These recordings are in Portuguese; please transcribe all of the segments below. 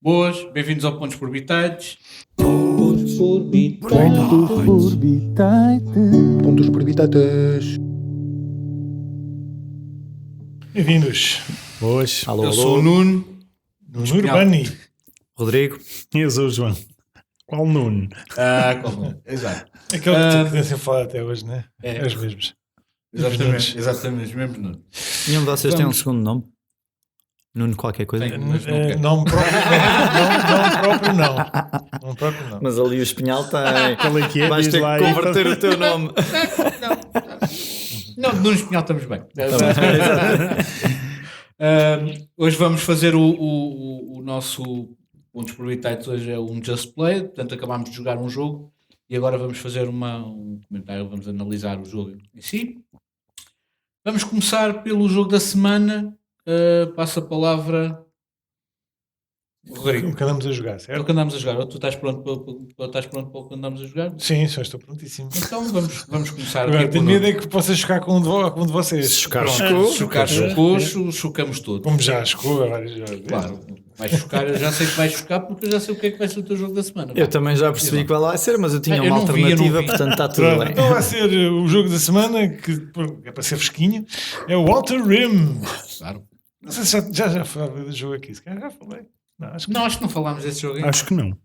Boas, bem-vindos ao Pontos por Bitites. Pontos por bitites. Bem-vindos. Boas. Eu sou o Nuno. Nuno Urbani. Rodrigo. E eu sou o João. Qual Nuno? Como? Exato. Aquele que tem sempre falado até hoje, né? É os mesmos. Exatamente, os mesmos Nuno. Nenhum de vocês tem um segundo nome? Nuno qualquer coisa? Tem, mas não quer. Nome próprio não. Mas ali o Espinhal tem. Qual é que é? Vais ter que converter o teu nome. Não, Nuno Espinhal estamos bem. Hoje vamos fazer o nosso Pontos por Bitites. Hoje é um Just Play, portanto acabámos de jogar um jogo e agora vamos fazer um comentário, vamos analisar o jogo em si. Vamos começar pelo jogo da semana. Passa a palavra Rodrigo. O que andamos a jogar, É o certo? que andamos a jogar. Ou tu estás pronto para o que andamos a jogar? Sim, só estou prontíssimo. Então vamos começar Agora, aqui. tenho medo é que possa chocar com um de vocês. Se chocar, Pronto. chocou, chocamos todos. Como já chocou várias vezes. Claro, vai chocar, eu já sei que vai chocar porque eu já sei o que é que vai ser o teu jogo da semana. Eu também já percebi que vai lá ser, mas eu tinha Eu uma não vi, alternativa, eu não vi. portanto está tudo Pronto, bem. então vai ser o jogo da semana, que é para ser fresquinho, é o Outer Rim. Claro. Não sei se já falei do jogo aqui, se calhar já falei. Não, acho que Não, acho que não falámos desse jogo ainda. Acho que não.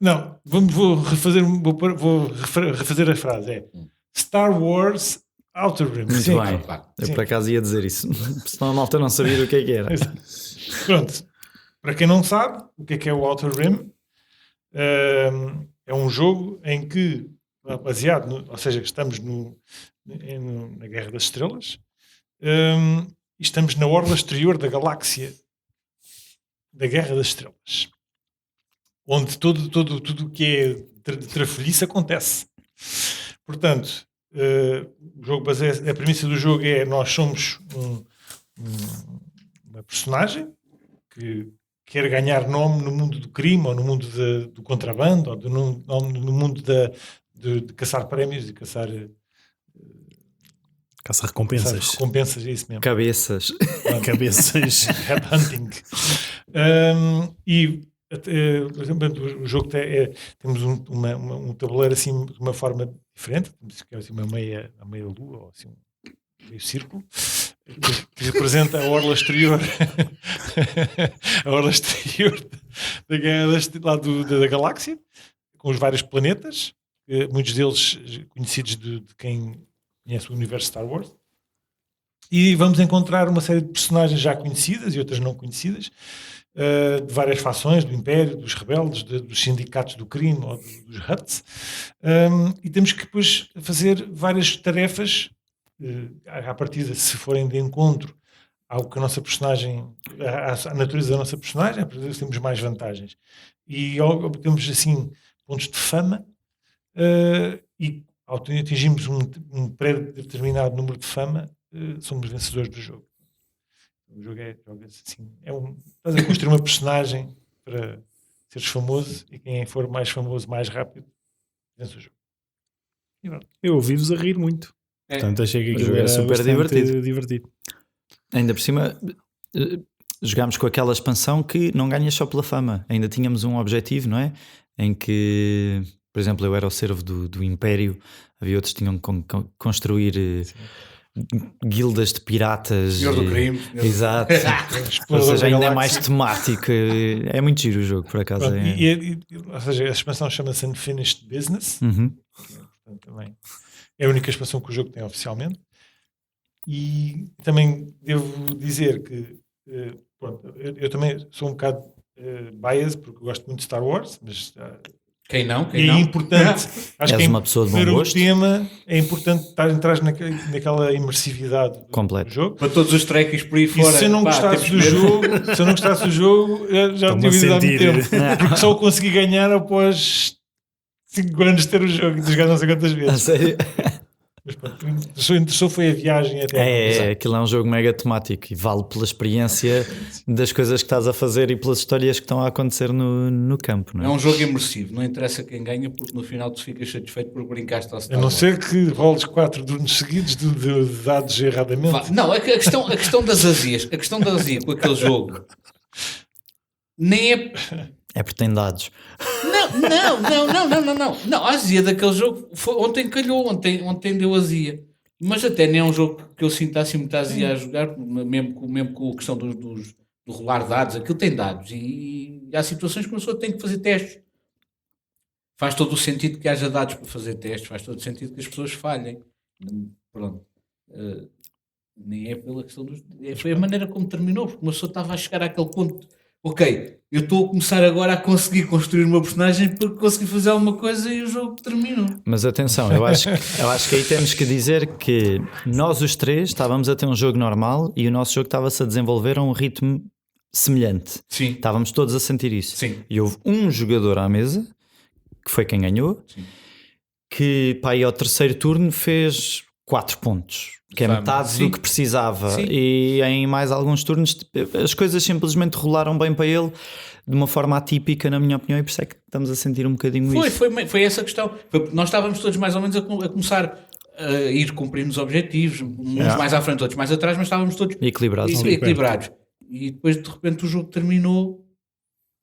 não, vou refazer a frase. É Star Wars Outer Rim. Muito Sim. bem. Claro. Eu Sim. por acaso ia dizer isso. Senão a malta não sabia do que é que era. Pronto. Para quem não sabe o que é o Outer Rim, é um jogo em que, baseado, ou seja, estamos na Guerra das Estrelas, e estamos na orla exterior da galáxia da Guerra das Estrelas, onde tudo o que é de trafolhice acontece. Portanto, o jogo a premissa do jogo é: nós somos uma personagem que quer ganhar nome no mundo do crime, ou no mundo do contrabando, ou no mundo de caçar prémios e caçar Caça-recompensas. recompensas, é isso mesmo. Cabeças. Cabeças. Headhunting. Por exemplo, o jogo temos um tabuleiro assim de uma forma diferente, que é assim uma meia lua, ou assim meio círculo, que representa a orla exterior a orla exterior da guerra da galáxia, com os vários planetas, muitos deles conhecidos de quem conhece o universo Star Wars. E vamos encontrar uma série de personagens já conhecidas e outras não conhecidas, de várias fações, do Império, dos rebeldes, dos sindicatos do crime ou dos Hutts, e temos que depois fazer várias tarefas à partida, se forem de encontro ao que a nossa personagem, à natureza da nossa personagem, temos mais vantagens. E obtemos assim pontos de fama, e ao atingirmos um pré-determinado número de fama, somos vencedores do jogo. O jogo assim, estás a construir uma personagem para seres famoso, e quem for mais famoso mais rápido vence o jogo. Eu ouvi-vos a rir muito. Portanto, achei que O aquilo jogo é era super bastante divertido. Ainda por cima, jogámos com aquela expansão que não ganhas só pela fama. Ainda tínhamos um objetivo, não é? Em que, por exemplo, eu era o servo do Império, havia outros que tinham que construir guildas de piratas. Senhor do crime. Exato. Ou seja, ainda é mais temático. É muito giro o jogo, por acaso. Pronto, ou seja, a expansão chama-se Unfinished Business. Uhum. Portanto, também é a única expansão que o jogo tem oficialmente. E também devo dizer que pronto, eu também sou um bocado biased, porque eu gosto muito de Star Wars, mas Quem não? é importante. Acho És que uma pessoa de bom ver o gosto. tema é importante entrar naquela imersividade do Completo. jogo. Para todos os trekkies por aí E fora. se eu não pá, gostasse temos do medo. jogo, eu já Estou-me tinha a visto há muito sentir. tempo. Porque só o consegui ganhar após 5 anos de ter o jogo e de jogar não sei quantas A vezes. sério? Mas pronto, o que me interessou foi a viagem até Aquilo é um jogo mega temático e vale pela experiência das coisas que estás a fazer e pelas histórias que estão a acontecer no campo, não É é? um jogo imersivo, não interessa quem ganha, porque no final tu ficas satisfeito por brincaste ao Star A não Wars. ser que roles 4 turnos seguidos de dados erradamente. Não, a questão das azias, com aquele jogo, nem é. É porque tem dados. Não, a azia daquele jogo ontem calhou, ontem deu azia. Mas até nem é um jogo que eu sinto assim muita azia a jogar, mesmo com a questão do rolar dados. Aquilo tem dados e há situações que uma pessoa tem que fazer testes. Faz todo o sentido que haja dados para fazer testes, faz todo o sentido que as pessoas falhem. Pronto. Nem é pela questão dos. Foi a maneira como terminou, porque uma pessoa estava a chegar àquele ponto. Ok, eu estou a começar agora a conseguir construir uma personagem para conseguir fazer alguma coisa e o jogo terminou. Mas atenção, eu acho que aí temos que dizer que nós os três estávamos a ter um jogo normal e o nosso jogo estava-se a desenvolver a um ritmo semelhante. Sim. Estávamos todos a sentir isso. Sim. E houve um jogador à mesa, que foi quem ganhou, Sim. que aí ao terceiro turno fez 4 pontos, que é metade do que precisava. Sim. E em mais alguns turnos as coisas simplesmente rolaram bem para ele de uma forma atípica, na minha opinião, e por isso é que estamos a sentir um bocadinho isso. Foi essa a questão. Nós estávamos todos mais ou menos a começar a ir cumprindo os objetivos, uns mais à frente, outros mais atrás, mas estávamos todos equilibrados. E depois de repente o jogo terminou.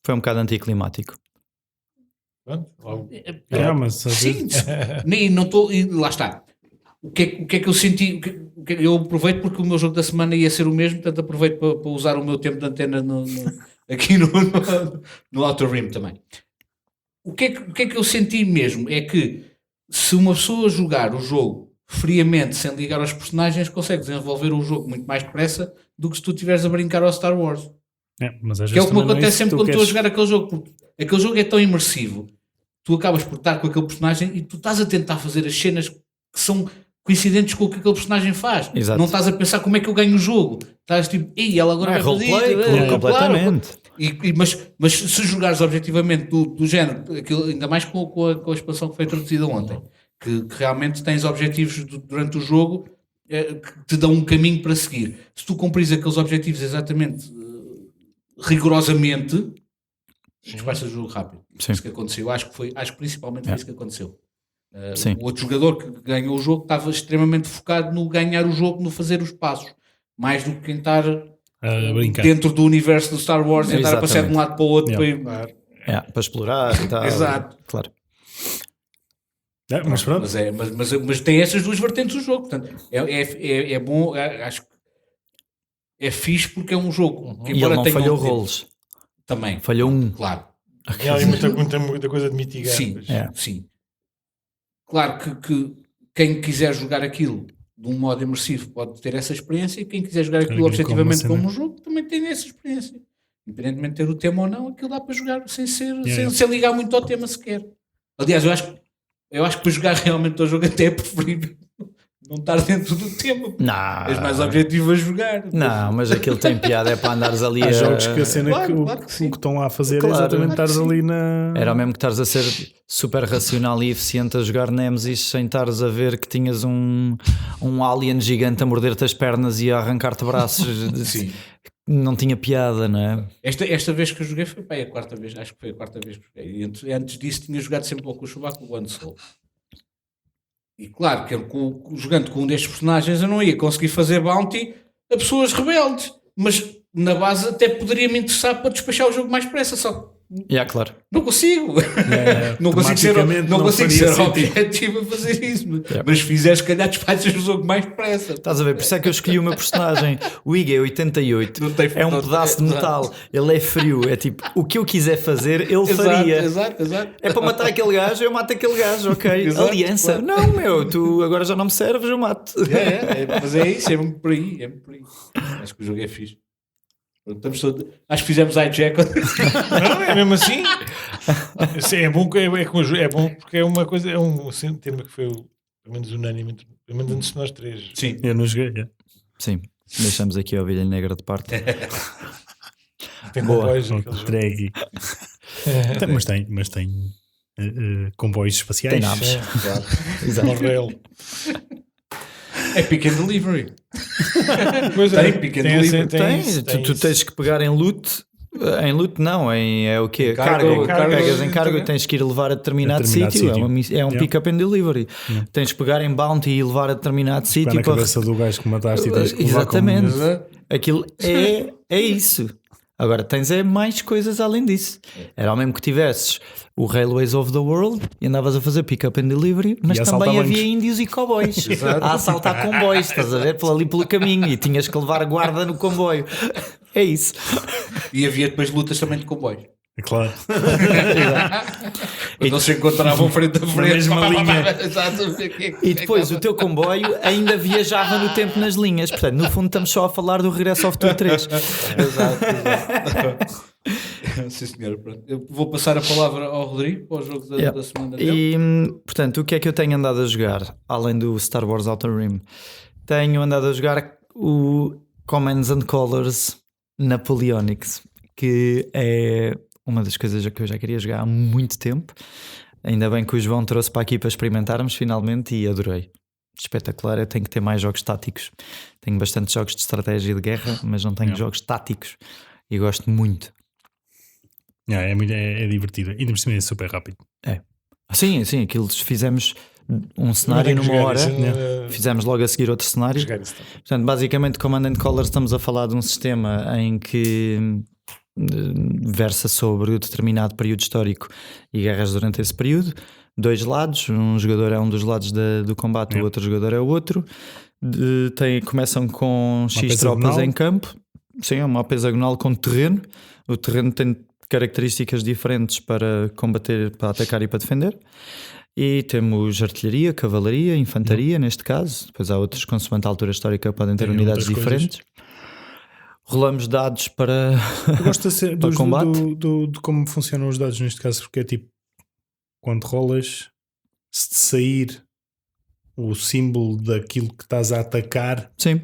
Foi um bocado anticlimático. Mas sim, e não estou. E lá está. O que é que eu senti? Eu aproveito porque o meu jogo da semana ia ser o mesmo, portanto aproveito para usar o meu tempo de antena aqui no Outer Rim também. O que é que eu senti mesmo? É que se uma pessoa jogar o jogo friamente, sem ligar aos personagens, consegue desenvolver o jogo muito mais depressa do que se tu estiveres a brincar ao Star Wars. Mas às que é vezes o que me acontece isso sempre tu quando estou a queres. jogar aquele jogo, porque aquele jogo é tão imersivo, tu acabas por estar com aquele personagem e tu estás a tentar fazer as cenas que são coincidentes com o que aquele personagem faz. Exato. Não estás a pensar como é que eu ganho o jogo. Estás tipo, ela agora vai fazer roleplay, completamente. Mas se jogares objetivamente do género, aquilo, ainda mais com a expansão que foi introduzida ontem, que realmente tens objetivos durante o jogo que te dão um caminho para seguir. Se tu cumprires aqueles objetivos exatamente rigorosamente, passas o jogo rápido. Sim. Isso que aconteceu. Acho que principalmente foi isso que aconteceu. Sim. O outro jogador que ganhou o jogo estava extremamente focado no ganhar o jogo, no fazer os passos, mais do que quem estar brincar. dentro do universo do Star Wars e andar a passar de um lado para o outro para explorar e tal. Exato. Claro. Mas pronto. Mas tem essas duas vertentes do jogo, portanto é bom, acho que é fixe porque é um jogo que, E ele não falhou rolos. Também. Falhou um. Claro. E há ali muita coisa de mitigar. Sim, pois. sim. Claro que quem quiser jogar aquilo de um modo imersivo pode ter essa experiência, e quem quiser jogar aquilo objetivamente como um jogo também tem essa experiência. Independentemente de ter o tema ou não, aquilo dá para jogar sem ligar muito ao tema sequer. Aliás, eu acho que para jogar realmente o jogo até é preferível não estar dentro do tema. Não. És mais objetivo a jogar. Não, mas aquilo tem piada, é para andares ali Há jogos que a cena Claro, que que sim. o que estão lá a fazer Claro, é exatamente claro que estares sim. ali na. Era mesmo que estares a ser super racional e eficiente a jogar Nemesis sem estares a ver que tinhas um alien gigante a morder-te as pernas e a arrancar-te braços. Sim. Não tinha piada, não é? Esta vez que eu joguei foi a quarta vez, acho que foi a quarta vez que joguei. E antes disso tinha jogado sempre ao Kushubak, o One Soul. E claro que jogando com um destes personagens eu não ia conseguir fazer bounty a pessoas rebeldes, mas na base até poderia me interessar para despachar o jogo mais depressa, só Claro. não consigo. Não consigo ser objetivo a fazer isso. Mas se fizeres, se calhar despachas o jogo mais depressa. Estás a ver? Por isso é que eu escolhi o meu personagem. O IG-88 é um pedaço de metal. Ele é frio. É tipo, o que eu quiser fazer, ele faria. Exato. É para matar aquele gajo, eu mato aquele gajo, ok? Exato, Aliança. claro. Não, tu agora já não me serves, eu mato. Mas é isso, é muito por aí. Acho que o jogo é fixe. Acho que fizemos hijack. Não, é mesmo assim. É bom porque é uma coisa, é um tema que foi pelo menos unânime, pelo menos antes de nós três. Sim. Eu não joguei. Sim, deixamos aqui a ovelha negra de parte. Tem Boa. comboios, aquele jogo. Entregue. Mas tem comboios espaciais. Tem naves. Claro. Exato. Monorail. É pick and delivery. Pois Tem pick and delivery. Tu tens que pegar em loot. Em loot não, é o quê? Cargo, Pegas em cargo também. e tens que ir levar a determinado Determinado sítio. sítio. É um pick-up and delivery. Tens que pegar em bounty e levar a determinado Pegar sítio. na cabeça do gajo que mataste e tens que levar Exatamente. Exato. Aquilo é isso. Agora tens mais coisas além disso. Era o mesmo que tivesses o Railways of the World e andavas a fazer pick-up and delivery, mas E a também assaltar havia bancos. índios e cowboys a assaltar comboios, estás a ver, ali pelo caminho, e tinhas que levar guarda no comboio. É isso. E havia depois lutas também de comboios. É claro. Quando eles se encontravam frente a frente. mesma linha. Exato. E depois o teu comboio ainda viajava no tempo nas linhas. Portanto, no fundo estamos só a falar do Regresso ao Futuro 3. Exato. Sim, senhor. Pronto. Eu vou passar a palavra ao Rodrigo para o jogo da semana dele. E, portanto, o que é que eu tenho andado a jogar, além do Star Wars Outer Rim? Tenho andado a jogar o Commands and Colors Napoleonics, que é uma das coisas que eu já queria jogar há muito tempo. Ainda bem que o João trouxe para aqui para experimentarmos finalmente e adorei. Espetacular. Eu tenho que ter mais jogos táticos. Tenho bastante jogos de estratégia e de guerra, mas não tenho jogos táticos e gosto muito. É divertido. E por cima é super rápido. Sim, aquilo fizemos um cenário numa hora, fizemos logo a seguir outro cenário. Portanto, basicamente, Command and Color, estamos a falar de um sistema em que versa sobre o determinado período histórico e guerras durante esse período. Dois lados, um jogador é um dos lados do combate, o outro jogador é o outro. Começam com X tropas em campo. Sim, é uma hexagonal com terreno. O terreno tem características diferentes para combater, para atacar e para defender. E temos artilharia, cavalaria, infantaria, neste caso. Depois há outros, consoante a altura histórica, podem ter unidades diferentes. Rolamos dados para Eu gosto para combate. de como funcionam os dados neste caso, porque é tipo, quando rolas, se te sair o símbolo daquilo que estás a atacar, Sim,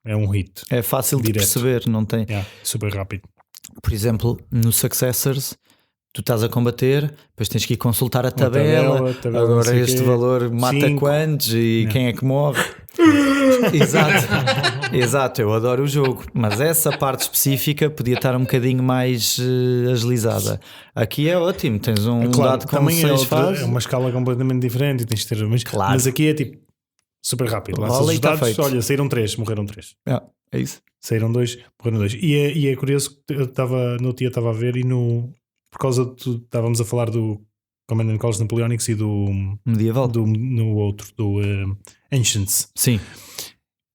é um hit. é fácil de Direto. perceber, não tem... Super rápido. Por exemplo, no Successors, tu estás a combater, depois tens que ir consultar a tabela, agora este valor mata 5. quantos e quem é que morre. Exato, eu adoro o jogo, mas essa parte específica podia estar um bocadinho mais agilizada. Aqui é ótimo, tens um dado com 6 fases. É uma escala completamente diferente e tens de ter, Claro. mas aqui é tipo super rápido. Lanças Rola os e tá dados, feito. olha, saíram 3, morreram 3. É isso. Saíram 2, morreram 2. E é curioso que eu estava no dia estava a ver e por causa de estávamos a falar do Command and Colors Napoleonics e do Medieval. no outro, do Ancients. Sim.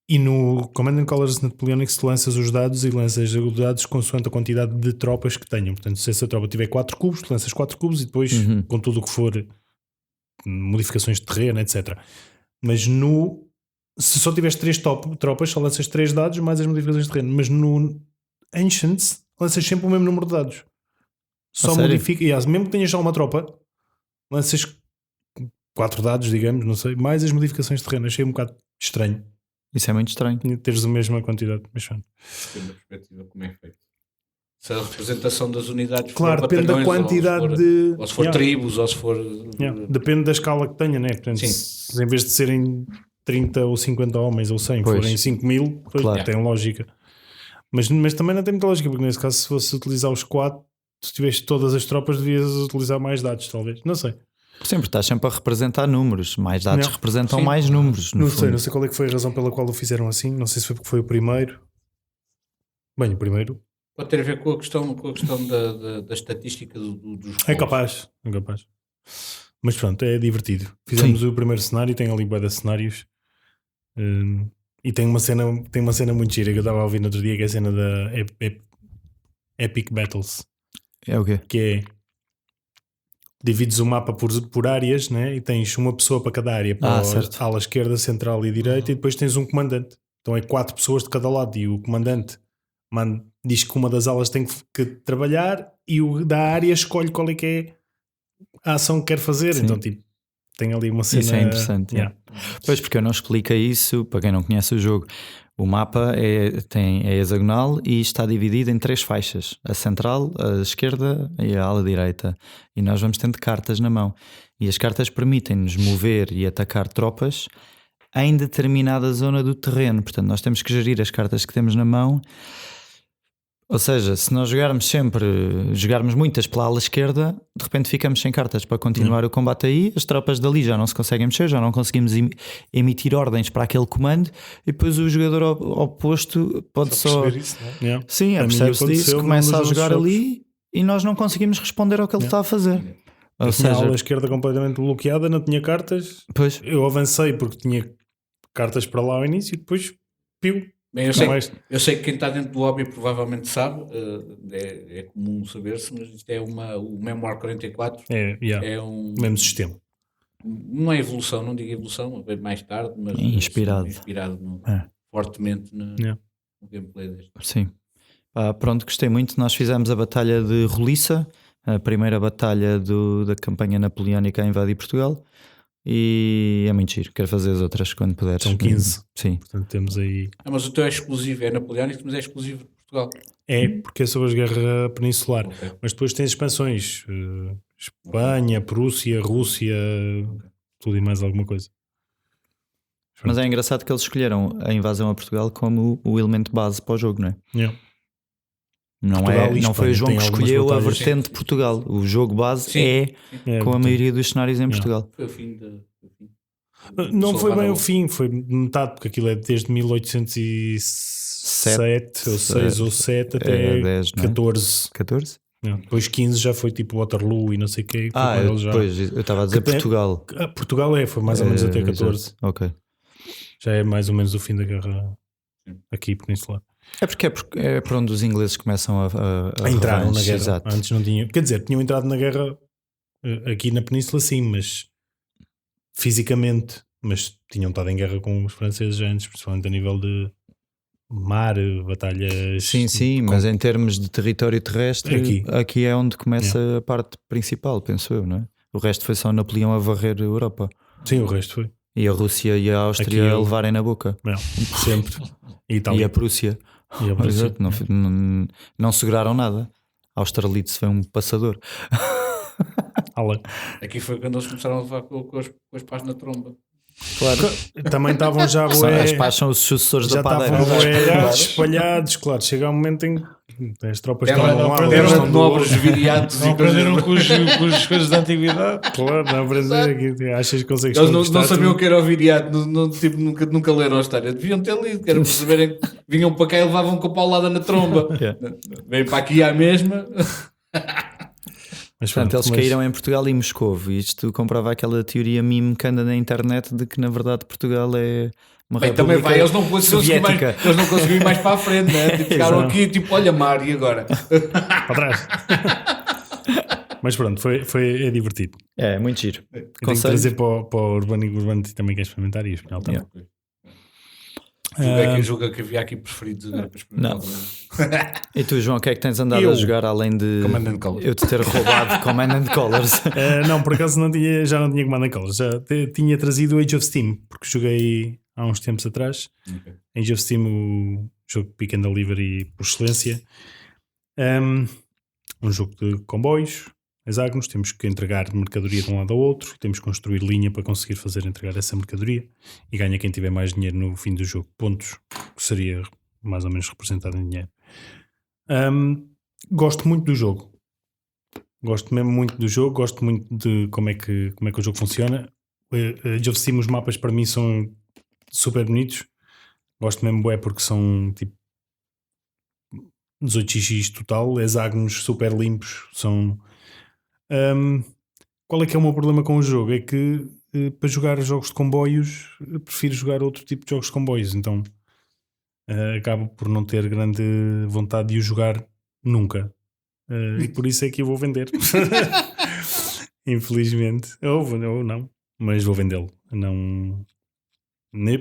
E no Command and Colors Napoleonics tu lanças os dados e lanças os dados consoante a quantidade de tropas que tenham. Portanto, se essa tropa tiver 4 cubos, tu lanças 4 cubos e depois, com tudo o que for modificações de terreno, etc. Mas se só tiveres 3 tropas, só lanças 3 dados mais as modificações de terreno. Mas no Ancients lanças sempre o mesmo número de dados. Só modifica, mesmo que tenhas só uma tropa, lanças 4 dados, digamos, não sei, mais as modificações de terreno. Achei um bocado estranho. Isso é muito estranho. Teres a mesma quantidade. Mas Depende da perspectiva, como é feito. Se a representação das unidades claro, for depende da quantidade ou se for tribos, ou se for... Depende da escala que tenha, né? Portanto, se em vez de serem 30 ou 50 homens ou 100, forem 5.000, claro. Tem lógica. Mas também não tem muita lógica, porque nesse caso, se fosse utilizar os 4, se tivesse todas as tropas, devias utilizar mais dados, talvez. Não sei. Sempre estás sempre a representar números. Mais dados representam mais números. Não sei qual é que foi a razão pela qual o fizeram assim. Não sei se foi porque foi o primeiro. Bem, o primeiro. Pode ter a ver com a questão da estatística dos É capaz. Mas pronto, é divertido. Fizemos o primeiro cenário, tem ali bué de cenários. E tem uma cena muito gira que eu estava a ouvir no outro dia, que é a cena da Epic Battles. É o quê? Que é, divides o mapa por áreas, né? E tens uma pessoa para cada área, para a ala esquerda, central e direita, e depois tens um comandante. Então é 4 pessoas de cada lado, e o comandante diz que uma das alas tem que trabalhar e o da área escolhe qual é que é a ação que quer fazer. Sim. Então tipo, tem ali uma cena... Isso é interessante. Pois, porque eu não expliquei isso para quem não conhece o jogo. O mapa é hexagonal e está dividido em 3 faixas. A central, a esquerda e a ala direita. E nós vamos tendo cartas na mão. E as cartas permitem-nos mover e atacar tropas em determinada zona do terreno. Portanto, nós temos que gerir as cartas que temos na mão Ou seja, se nós jogarmos muitas pela ala esquerda, de repente ficamos sem cartas para continuar o combate aí, as tropas dali já não se conseguem mexer, já não conseguimos emitir ordens para aquele comando, e depois o jogador oposto pode só... perceber isso, não é? Yeah. Sim, A mim percebe-se disso, aconteceu começa num a dos jogar jogos. ali e nós não conseguimos responder ao que ele está a fazer. Ou Eu tinha a seja, ala esquerda completamente bloqueada, não tinha cartas. pois, Eu avancei porque tinha cartas para lá ao início e depois piu. Bem, Não é isto. eu sei que quem está dentro do hobby provavelmente sabe, é comum saber-se, mas isto é o Memoir 44 Yeah. é um... Mesmo sistema. Não é evolução, não digo evolução, veio mais tarde, mas É inspirado. fortemente Yeah. no gameplay deste. sim. Pronto, gostei muito. Nós fizemos a batalha de Roliça, a primeira batalha da campanha napoleónica a invadir Portugal, e é muito giro. Quero fazer as outras quando puderes. São 15. Sim. Portanto, temos aí. Mas o teu é exclusivo, é napoleónico, mas é exclusivo de Portugal. Porque é sobre a guerra peninsular. Ok. Mas depois tens expansões: Espanha, Prússia, Rússia, tudo e mais alguma coisa. Mas é engraçado que eles escolheram a invasão a Portugal como o elemento base para o jogo, não é? Yeah. Não, Portugal e não foi o Espanha João têm que algumas escolheu a batalhas. vertente de Portugal. O jogo base Sim. é com a portanto, maioria dos cenários em Yeah. Portugal. Foi o fim de... Não foi bem o Salvador. fim, foi metade, porque aquilo é desde 1807 ou 6 ou 7 até 10, não é? 14. 14? Depois 15 já foi tipo Waterloo e não sei o que. Depois eu estava a dizer Que tem- Portugal. Portugal foi mais ou menos até 14. Exato. Ok. Já é mais ou menos o fim da guerra aqui peninsular. É porque é por onde os ingleses começam a Entraram na revanche, guerra. Exato. Antes não tinham. Quer dizer, tinham entrado na guerra aqui na península, sim, mas fisicamente. Mas tinham estado em guerra com os franceses antes, principalmente a nível de mar, batalhas. Sim, mas em termos de território terrestre, Aqui. aqui é onde começa a parte principal, penso eu, não é? O resto foi só Napoleão a varrer a Europa. Sim, o resto foi. E a Rússia e a Áustria Aqui a eu- levarem na boca. Não, sempre. E E Itália. a Prússia. E a Prússia. Exato, não seguraram nada. Austerlitz foi um passador. Ala. Aqui foi quando eles começaram a levar com as pás na tromba. Claro. Também estavam já As bué, pás são os sucessores já da padeira. estavam bué Claro. espalhados, claro. Chega um momento em que as tropas Terra estão lá, não outras aprenderam estão de do nobres outro. viriatos Não e coisas. aprenderam com as coisas da antiguidade. Claro, não aprender aqui. Achas que consegues Eles não conquistar sabiam o tudo? que era o viriato, tipo, nunca leram a história. Deviam ter lido, que era para saberem que vinham para cá e levavam com a paulada na tromba. Yeah. Vêm para aqui à mesma. Mas Portanto, pronto, eles mas- caíram em Portugal e Moscovo. E isto comprova aquela teoria meme que anda na internet de que na verdade Portugal é uma Bem, também república vai, eles não conseguiram ir mais, soviética. eles não conseguiram ir mais para a frente, né? Tipo, ficaram Exato. aqui, tipo, olha mar, e agora? para trás. Mas pronto, é divertido. É, muito giro. Eu tenho que Conselho? trazer para o Urbano e o Urbano também quer experimentar e o espanhol também. Yeah. Julguei que havia aqui preferidos agora para experimentar. Não. E tu, João, o que é que tens andado Eu? a jogar além de Command and Colors. eu te ter roubado Command and Colors? Não, por acaso já não tinha Command and Colors. Já tinha trazido o Age of Steam, porque joguei há uns tempos atrás. Ok. Age of Steam, o jogo Pick and Delivery por excelência. Um jogo de comboios, hexágonos, temos que entregar mercadoria de um lado ao outro, temos que construir linha para conseguir fazer entregar essa mercadoria e ganha quem tiver mais dinheiro no fim do jogo, pontos, que seria mais ou menos representado em dinheiro. Gosto muito do jogo. Gosto mesmo muito do jogo, gosto muito de como é que o jogo funciona. Age of Steam, os mapas para mim são super bonitos. Gosto mesmo bué porque são tipo 18x total, hexágonos super limpos. São... qual é que é o meu problema com o jogo? É que para jogar jogos de comboios prefiro jogar outro tipo de jogos de comboios, então acabo por não ter grande vontade de o jogar nunca. E por isso é que eu vou vender. Infelizmente. Ou não, mas vou vendê-lo. Não,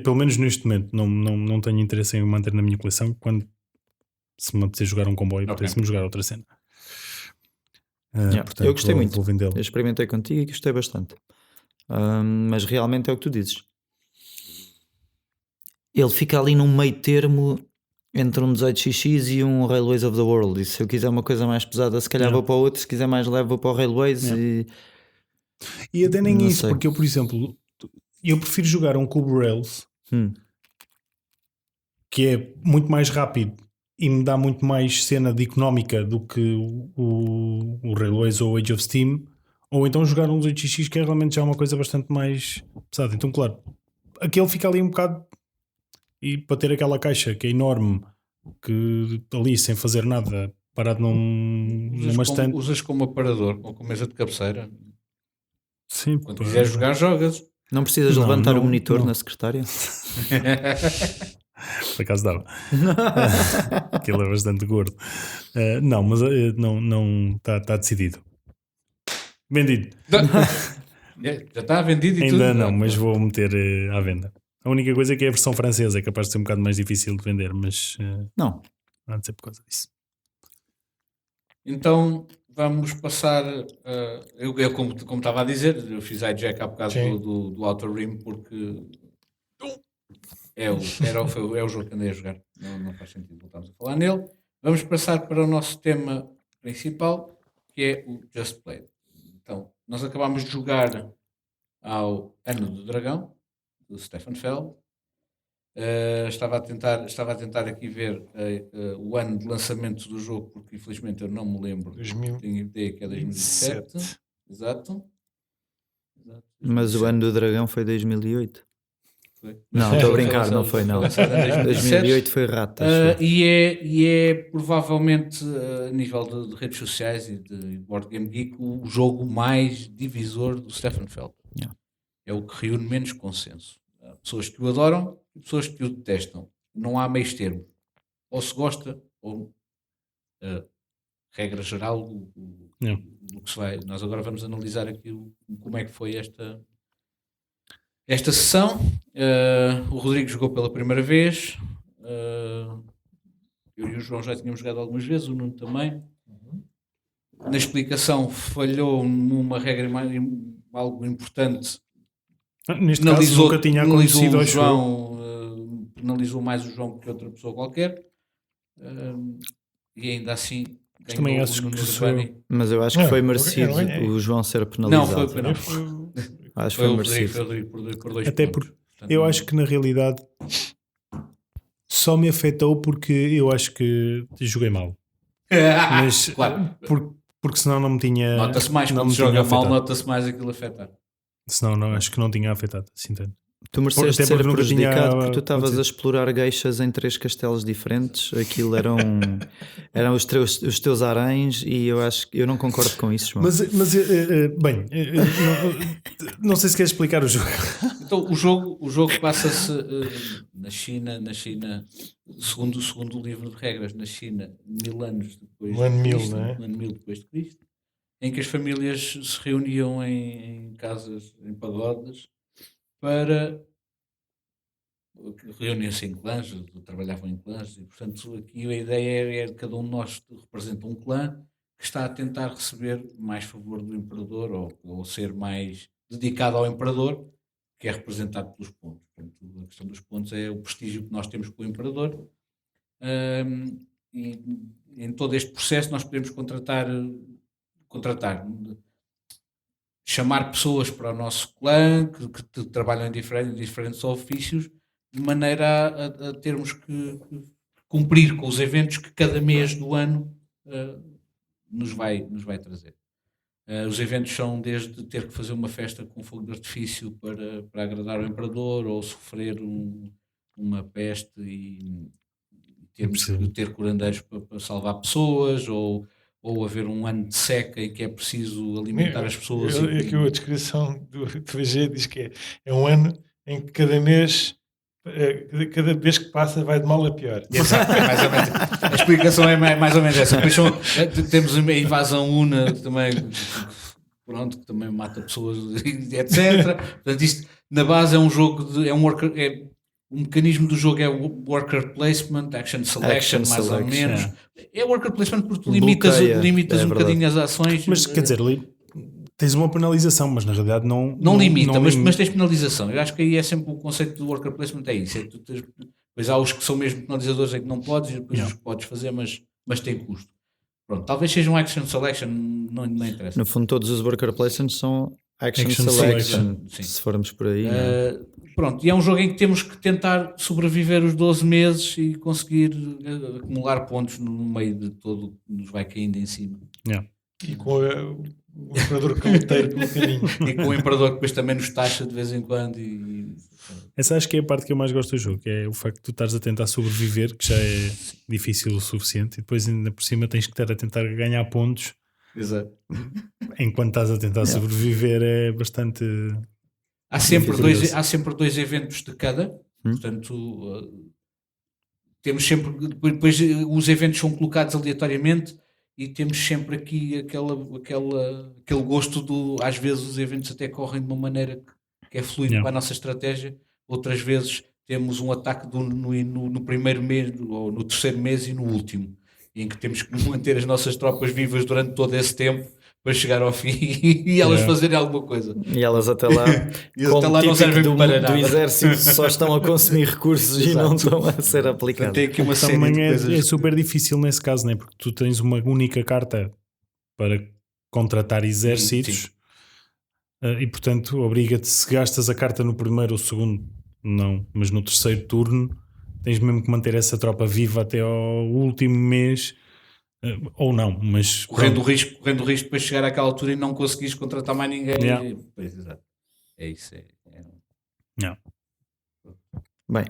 pelo menos neste momento não tenho interesse em o manter na minha coleção. Quando se me apetecer jogar um comboio, Ok. apetece-me jogar outra cena. Yeah, Portanto, eu gostei muito. Vou vendê-lo. Eu experimentei contigo e gostei bastante. Mas realmente é o que tu dizes. Ele fica ali num meio termo entre um 18xx e um Railways of the World. E se eu quiser uma coisa mais pesada, se calhar Yeah. vou para o outro. Se quiser mais leve, vou para o Railways. Yeah. E até nem Não isso, sei. porque eu, por exemplo, eu prefiro jogar um Cube Rails Hum. que é muito mais rápido e me dá muito mais cena de económica do que o Railways ou o Age of Steam, ou então jogar um 2XX que é realmente já uma coisa bastante mais pesada. Então, claro, aquele fica ali um bocado, e para ter aquela caixa que é enorme, que ali sem fazer nada, parado numa estante. Usas como aparador, ou como mesa de cabeceira. Sim, Quando quiseres jogar, jogas. Não precisas Não, levantar não, o monitor não. na secretária? Por acaso dava. Aquilo é bastante gordo. Não, mas não está decidido. Vendido. Já está vendido e Ainda tudo. não, mas vou meter à venda. A única coisa é que é a versão francesa, é capaz de ser um bocado mais difícil de vender, mas Não. não há de ser por causa disso. Então vamos passar. Eu como estava a dizer, eu fiz hijack há bocado Sim. do Outer Rim porque é o jogo que andei a jogar. Não faz sentido voltarmos a falar nele. Vamos passar para o nosso tema principal, que é o Just Play. Então, nós acabámos de jogar ao Ano do Dragão, do Stefan Feld. Estava a tentar aqui ver o ano de lançamento do jogo, porque infelizmente eu não me lembro. 2007. Tenho ideia que é 2007. Exato. Mas o ano do dragão foi 2008. Foi. Não, estou a brincar, não foi não. lançado em 2007. 2008 foi rata. acho eu. E é provavelmente, a nível de redes sociais e de Board Game Geek, o jogo mais divisor do Stefan Feld. Yeah. É o que reúne menos consenso. Há pessoas que o adoram e pessoas que o detestam. Não há meios termos. Ou se gosta, ou regra geral do que se vai. Nós agora vamos analisar aqui como é que foi esta sessão. O Rodrigo jogou pela primeira vez. Eu e o João já tínhamos jogado algumas vezes, o Nuno também. Na explicação falhou numa regra algo importante. Neste caso nunca tinha acontecido o ao jogo. João, penalizou mais o João que outra pessoa qualquer. E ainda assim Mas também ganhou acho o Nuno que sou eu. Urbani. Mas eu acho que Não, foi eu merecido ganhei. o João ser Não, penalizado. foi não. Acho que Foi foi o merecido. Rodrigo por 2 Até pontos. porque Portanto, eu acho que na realidade só me afetou porque eu acho que joguei mal. Mas claro, porque senão não me tinha. nota-se mais não quando me se joga tinha mal, afetado. nota-se mais aquilo afetar. Senão não, acho que não tinha afetado assim tanto. Tu mereceste Até ser porque nunca tinha prejudicado porque tu estavas acontecido. a explorar gueixas em 3 castelos diferentes. Aquilo eram os teus haréns e eu acho que eu não concordo com isso, João. Mas bem, não sei se queres explicar o jogo. Então o jogo passa-se na China, segundo o livro de regras, na China, 1000 anos depois No ano de 1000, Cristo, não é? no ano 1000 depois de Cristo, em que as famílias se reuniam em casas, em pagodas, para reuniam-se em clãs, trabalhavam em clãs, e portanto aqui a ideia é que cada um de nós representa um clã que está a tentar receber mais favor do imperador ou ser mais dedicado ao imperador, que é representado pelos pontos. Portanto, a questão dos pontos é o prestígio que nós temos com o imperador. E em todo este processo nós podemos contratar, chamar pessoas para o nosso clã que trabalham em diferentes ofícios, de maneira a termos que cumprir com os eventos que cada mês do ano nos vai trazer. Os eventos são desde ter que fazer uma festa com fogo de artifício para agradar ao imperador, ou sofrer uma peste e termos que ter curandeiros para salvar pessoas, ou haver um ano de seca em que é preciso alimentar as pessoas. Aqui a descrição do VG diz que é um ano em que cada mês que passa vai de mal a pior. Exato, mais ou menos. A explicação é mais ou menos essa. Depois temos uma invasão una também, pronto, que também mata pessoas, etc. Portanto, isto na base é um jogo o mecanismo do jogo é o worker placement, action selection, mais ou menos. É worker placement porque tu limitas um bocadinho as ações. Mas quer dizer, tens uma penalização, mas na realidade não limita, mas tens penalização. Eu acho que aí é sempre o conceito do worker placement, é isso. Depois há os que são mesmo penalizadores em que não podes, e depois os que podes fazer, mas tem custo. Pronto, talvez seja um action selection, não interessa. No fundo, todos os worker placements são action Action selection, selection. se formos por aí. pronto, e é um jogo em que temos que tentar sobreviver os 12 meses e conseguir acumular pontos no meio de todo o que nos vai caindo em cima. E com o Imperador Caloteiro pelo caminho. E com o Imperador que depois também nos taxa de vez em quando. Essa acho que é a parte que eu mais gosto do jogo, que é o facto de tu estares a tentar sobreviver, que já é difícil o suficiente, e depois ainda por cima tens que estar a tentar ganhar pontos. Exato. Enquanto estás a tentar sobreviver é bastante... Há sempre dois eventos de cada, portanto temos sempre, depois os eventos são colocados aleatoriamente e temos sempre aqui aquele gosto às vezes os eventos até correm de uma maneira que é fluido para a nossa estratégia, outras vezes temos um ataque no primeiro mês ou no terceiro mês e no último, em que temos que manter as nossas tropas vivas durante todo esse tempo para chegar ao fim e elas fazerem alguma coisa. E elas até lá, até lá não servem para do nada. exército, só estão a consumir recursos e não estão a ser aplicados. Tem aqui uma série Também de coisas. é super difícil nesse caso, né? Porque tu tens uma única carta para contratar exércitos e portanto obriga-te, se gastas a carta no primeiro ou segundo, não, mas no terceiro turno tens mesmo que manter essa tropa viva até ao último mês. Ou não, mas correndo o risco de depois chegar àquela altura e não conseguires contratar mais ninguém. Pois, exato. É isso. Bem,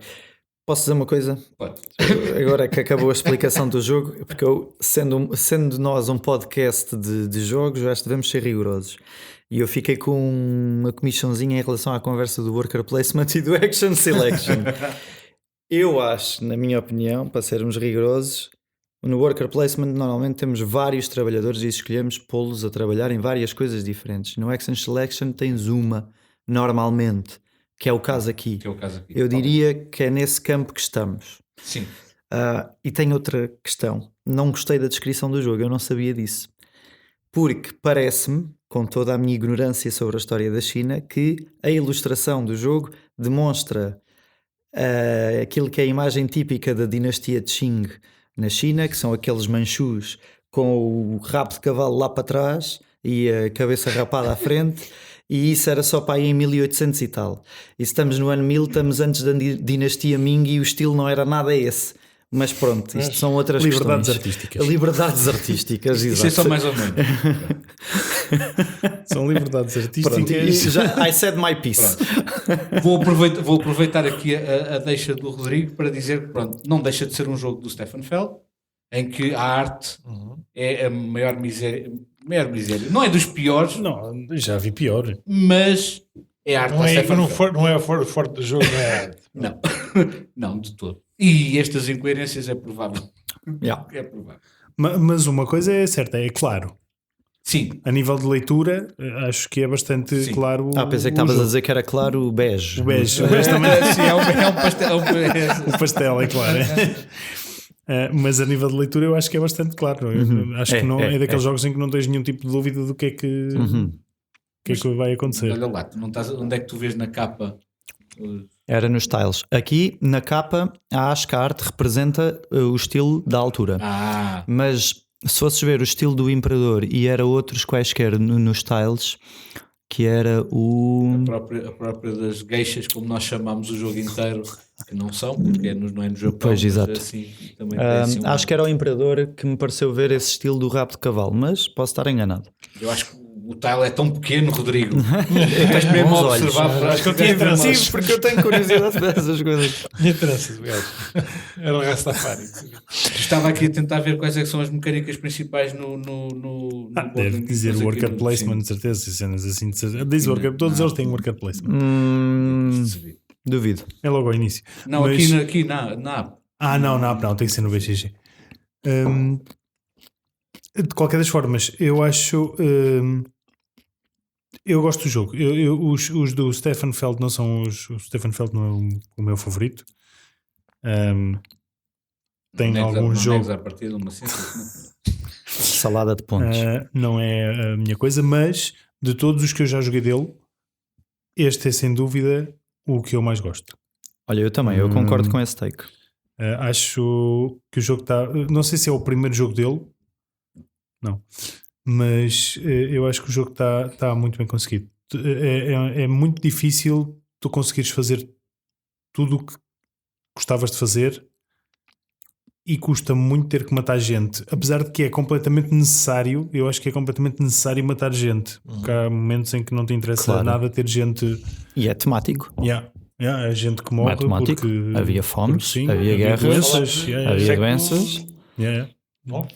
posso dizer uma coisa? Pode. Agora que acabou a explicação do jogo, porque sendo nós um podcast de jogos, já devemos ser rigorosos. E eu fiquei com uma comichãozinha em relação à conversa do worker placement e do action selection. Eu acho, na minha opinião, para sermos rigorosos, no worker placement normalmente temos vários trabalhadores e escolhemos pô-los a trabalhar em várias coisas diferentes. No action selection tens uma, normalmente, que é o caso aqui. Eu diria que é nesse campo que estamos. Sim. E tenho outra questão. Não gostei da descrição do jogo, eu não sabia disso. Porque parece-me, com toda a minha ignorância sobre a história da China, que a ilustração do jogo demonstra aquilo que é a imagem típica da dinastia Qing na China, que são aqueles manchus com o rabo de cavalo lá para trás e a cabeça rapada à frente, e isso era só para aí em 1800 e tal. E se estamos no ano 1000, estamos antes da dinastia Ming e o estilo não era nada esse. Mas pronto, isto são outras liberdades questões. Liberdades artísticas, exato. Isso é só mais ou menos. São liberdades artísticas. Pronto, I said my piece. Vou aproveitar aqui a deixa do Rodrigo para dizer que pronto, não deixa de ser um jogo do Stefan Feld, em que a arte é a maior miséria. Não é dos piores. Não, já vi pior. Mas é a arte não da é, Stefan Feld. Não é o forte do jogo, não é arte. Não. Não, de todo. E estas incoerências é provável. É provável. Mas uma coisa é certa, é claro. Sim. A nível de leitura, acho que é bastante claro. Pensei que estavas a dizer que era claro o bege. O bege também. Sim, é um pastel. O pastel, é claro. Mas a nível de leitura eu acho que é bastante claro. Acho que não é daqueles jogos em que não tens nenhum tipo de dúvida do que é que, que vai acontecer. Olha lá, tu não estás, onde é que tu vês na capa? Era nos tiles. Aqui na capa acho que a arte representa o estilo da altura. Mas se fosses ver o estilo do Imperador e era outros quaisquer nos tiles, que era a própria das geishas, como nós chamamos o jogo inteiro, que não são, porque não é no Japão. Pois, exato. Assim, também assim acho que era o Imperador que me pareceu ver esse estilo do rabo de cavalo, mas posso estar enganado. Eu acho que o tile é tão pequeno, Rodrigo. Estás mesmo a observar. Acho que eu tinha trança. Sim, porque eu tenho curiosidade para essas coisas. Tinha tranças, era o Rastafari. Estava aqui a tentar ver quais é que são as mecânicas principais no deve dizer worker placement, de certeza, cenas assim. Diz todos eles têm worker placement. Duvido. É logo ao início. Não, mas... aqui na app. Não, tem que ser no BGG. De qualquer das formas, eu acho. Eu gosto do jogo. Os do Stefan Feld não são o Stefan Feld não é o meu favorito. Tem algum jogo. A partir de uma salada de pontos. Não é a minha coisa, mas de todos os que eu já joguei dele, este é sem dúvida o que eu mais gosto. Olha, eu também, eu concordo com esse take. Acho que o jogo está. Não sei se é o primeiro jogo dele, não, mas eu acho que o jogo está muito bem conseguido. É muito difícil tu conseguires fazer tudo o que gostavas de fazer e custa muito ter que matar gente. Apesar de que é completamente necessário, eu acho que é completamente necessário matar gente. Porque há momentos em que não te interessa nada ter gente. E é temático. Há gente que morre Matemático. porque Havia fomes, sim, havia guerras, doenças, havia doenças.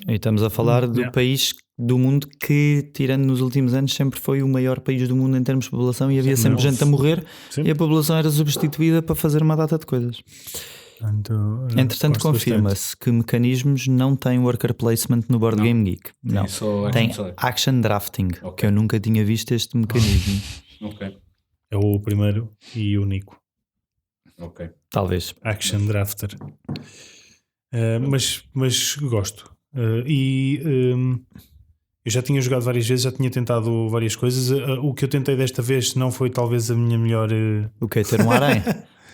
E estamos a falar do país do mundo que, tirando nos últimos anos, sempre foi o maior país do mundo em termos de população e havia sempre gente a morrer e a população era substituída para fazer uma data de coisas. Entretanto, confirma-se que mecanismos não têm worker placement no Board Game Geek. Não, tem action drafting, que eu nunca tinha visto este mecanismo. É o primeiro e único. Talvez. Action drafter. Mas gosto. Eu já tinha jogado várias vezes, já tinha tentado várias coisas. O que eu tentei desta vez não foi talvez a minha melhor. O que? Ter um harém?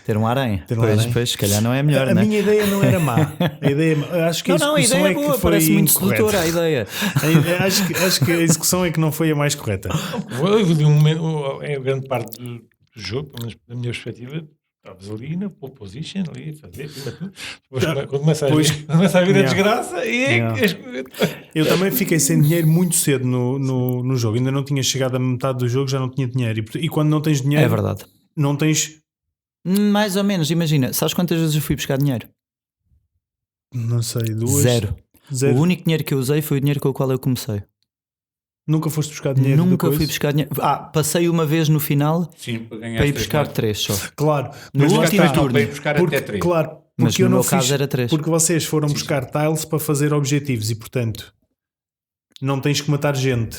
Ter um harém. Pois, se calhar não é melhor, a minha ideia não era má. A ideia, acho que a execução é boa, que foi parece muito incorreta. sedutora a ideia. acho que a execução é que não foi a mais correta. É grande parte do jogo, pelo menos da minha perspectiva. Estavas ali na pole position, ali a fazer, depois quando começa a vir a desgraça Eu também fiquei sem dinheiro muito cedo no jogo, ainda não tinha chegado a metade do jogo, já não tinha dinheiro e quando não tens dinheiro, é verdade, não tens, mais ou menos, imagina, sabes quantas vezes eu fui buscar dinheiro? Não sei, 2? Zero. O único dinheiro que eu usei foi o dinheiro com o qual eu comecei. Nunca foste buscar dinheiro? Nunca fui buscar dinheiro. Passei uma vez no final. Sim, para ir buscar 3 só. Claro, no último turno. Para ir buscar até 3. Claro, mas no meu caso era 3. Porque vocês foram buscar tiles para fazer objetivos e, portanto, não tens que matar gente.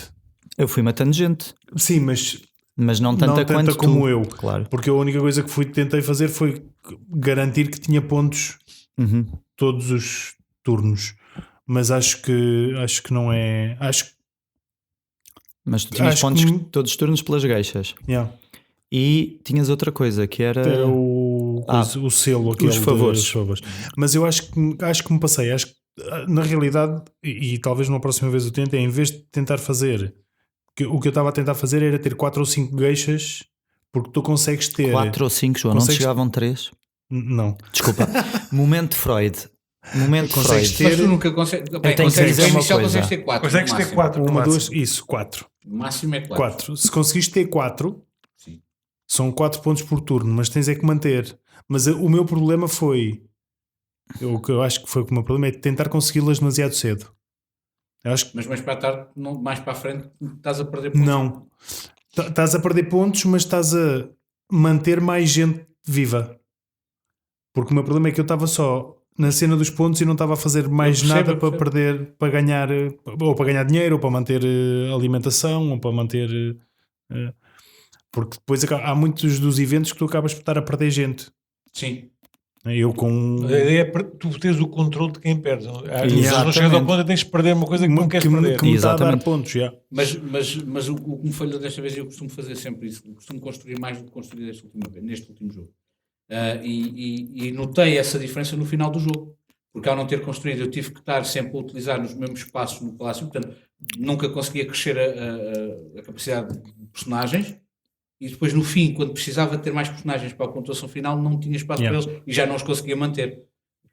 Eu fui matando gente. Sim, mas não tanta quanto como tu. eu. Claro. Porque a única coisa que tentei fazer foi garantir que tinha pontos todos os turnos. Mas acho que não é. Mas tu tinhas pontos todos os turnos pelas geixas. E tinhas outra coisa que era o selo, aquele os favores. Mas eu acho que me passei. Acho que, na realidade, e talvez numa próxima vez eu tente, em vez de tentar fazer, o que eu estava a tentar fazer era ter 4 ou 5 geixas, porque tu consegues ter 4 ou 5, João, não te chegavam 3? Não. Desculpa. Momento Freud. Consegues ter. Mas tu nunca consegues. Eu tenho que dizer uma coisa. Consegues ter 4. Consegues ter 4. 1, 2, isso, 4. O máximo é 4. Se conseguiste ter 4, sim, são 4 pontos por turno, mas tens é que manter. Mas o meu problema foi. O que eu acho que foi o meu problema é tentar consegui-las demasiado cedo. Eu acho que... Mas mais para a tarde, mais para a frente, estás a perder pontos. Não. Estás a perder pontos, mas estás a manter mais gente viva. Porque o meu problema é que eu estava só na cena dos pontos e não estava a fazer mais nada para perder, para ganhar, ou para ganhar dinheiro, ou para manter alimentação, ou para manter. Porque depois há muitos dos eventos que tu acabas por estar a perder gente. Sim. Eu com. A ideia é tu teres o controle de quem perde. Não chegas ao ponto, tens de perder uma coisa que não queres perder. Que me está a dar pontos, já. Mas o que me falhou desta vez, eu costumo fazer sempre isso. Eu costumo construir mais do que construir neste último jogo. E notei essa diferença no final do jogo. Porque ao não ter construído, eu tive que estar sempre a utilizar nos mesmos espaços no palácio. Portanto, nunca conseguia crescer a capacidade de personagens. E depois, no fim, quando precisava ter mais personagens para a pontuação final, não tinha espaço para eles e já não os conseguia manter.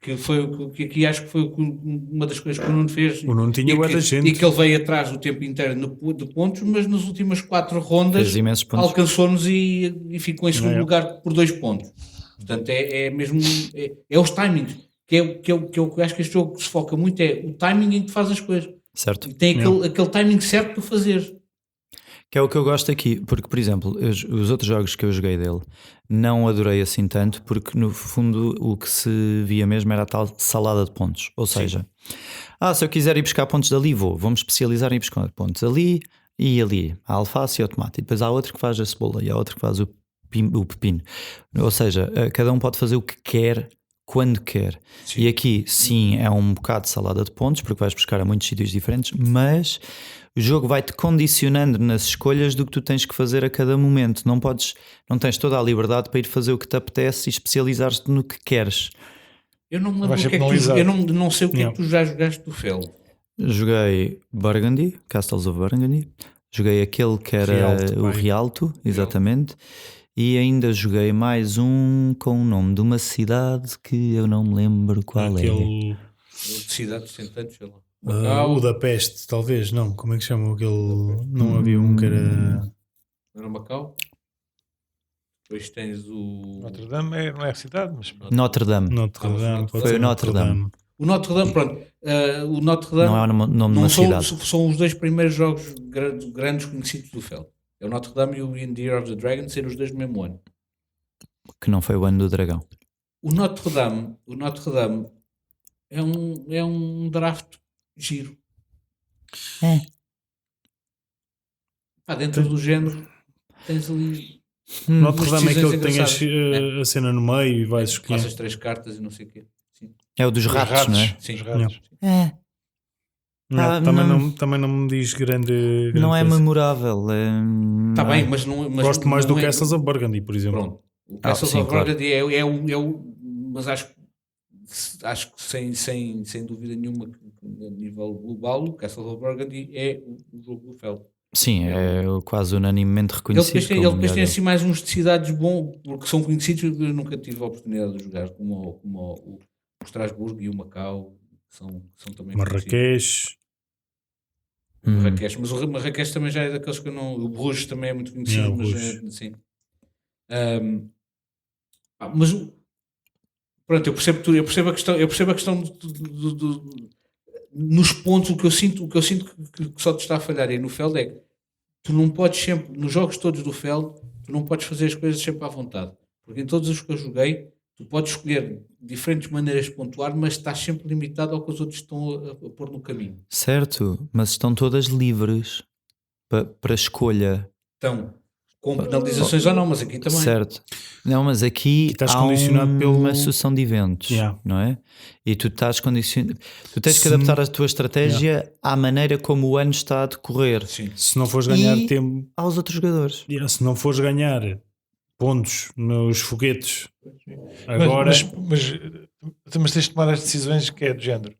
Que foi o que aqui acho que foi uma das coisas que o Nuno fez. O Nuno tinha muita gente. E que ele veio atrás o tempo inteiro de pontos, mas nas últimas 4 rondas alcançou-nos e ficou em segundo lugar por 2 pontos. Portanto, é mesmo. É os timings. Que eu acho que este jogo se foca muito, é o timing em que faz as coisas. Certo. E tem aquele timing certo para fazer. Que é o que eu gosto aqui, porque, por exemplo, os outros jogos que eu joguei dele não adorei assim tanto, porque no fundo o que se via mesmo era a tal salada de pontos. Ou seja, se eu quiser ir buscar pontos dali, vamos especializar em ir buscar pontos ali e ali, a alface e o tomate. E depois há outro que faz a cebola e há outro que faz o pepino. Ou seja, cada um pode fazer o que quer, quando quer. Sim. E aqui, sim, é um bocado de salada de pontos, porque vais buscar a muitos sítios diferentes, mas o jogo vai-te condicionando nas escolhas do que tu tens que fazer a cada momento. Não tens toda a liberdade para ir fazer o que te apetece e especializar-te no que queres. Eu não me lembro eu não sei o que é que tu já jogaste do Feld. Joguei Castles of Burgundy. Joguei aquele que era o Rialto, exatamente. e ainda joguei mais um com o nome de uma cidade que eu não me lembro qual é. Aquele, Cidades sem tantos, sei lá. o Macau, da peste, talvez, não. Como é que chama aquele? Não havia um que era. era Macau. Depois tens o Notre Dame não é a cidade, mas Notre Dame. Notre Dame. pode Foi ser o Notre Dame. O Notre Dame, pronto. O Notre Dame Não é o nome de não uma são, cidade. são os dois primeiros jogos grandes conhecidos do Feld. É o Notre Dame e o In the Year of the Dragon, serem os dois no mesmo ano. Que não foi o ano do dragão. O Notre Dame é um draft giro. É. Pá, dentro do género tens ali Notre Dame é aquele que tem engraçadas. a cena no meio e vais escolher. passas 3 cartas e não sei o quê. Sim. É o dos ratos, não é? Sim. Os ratos. É. Ah, Também não me diz grande Não é coisa. memorável. Está bem, mas não. Mas Gosto mais não do é, Castles of Burgundy, por exemplo. Pronto. O Castles sim, of claro. Burgundy é o. Mas acho que sem dúvida nenhuma, a nível global, o Castles of Burgundy é o jogo do Feld. Sim, é quase unanimemente Ele reconhecido. depois como tem melhor. assim mais uns de cidades bons, porque são conhecidos, eu nunca tive a oportunidade de jogar, como o Estrasburgo e o Macau, que são também conhecidos. Marrakech. Marrakech, mas o Marrakech também já é daqueles que eu não. O Bruges também é muito conhecido, Yeah, o mas Bruges. sim. Mas pronto, eu percebo a questão nos pontos. O que eu sinto que só te está a falhar aí no Feld é que tu não podes sempre, nos jogos todos do Feld, tu não podes fazer as coisas sempre à vontade, porque em todos os que eu joguei tu podes escolher diferentes maneiras de pontuar, mas estás sempre limitado ao que os outros estão a pôr no caminho. Certo, mas estão todas livres para escolha. Então, com penalizações ou não, mas aqui também. Certo. Não, mas aqui estás há condicionado uma pelo- sucessão de eventos, Yeah. não é? E tu estás condicionado. Tu tens que Se- adaptar a tua estratégia à maneira como o ano está a decorrer Sim. Se não fores ganhar E- tempo, aos outros jogadores. se não fores ganhar pontos nos foguetes, agora Mas tens de tomar as decisões que é do género.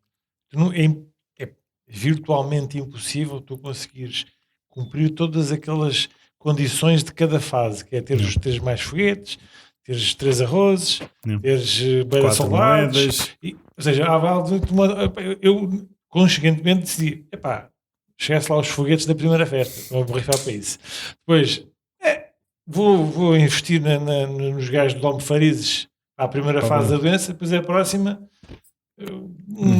É virtualmente impossível tu conseguires cumprir todas aquelas condições de cada fase, que é teres mais foguetes, teres 3 arrozes, Não. teres beira 4 soldados. moedas. Ou seja, eu conscientemente decidi, chegasse lá aos foguetes da primeira festa, vou borrifar para isso. Depois, vou investir nos gajos do Almofarizes à primeira fase da doença, depois a próxima,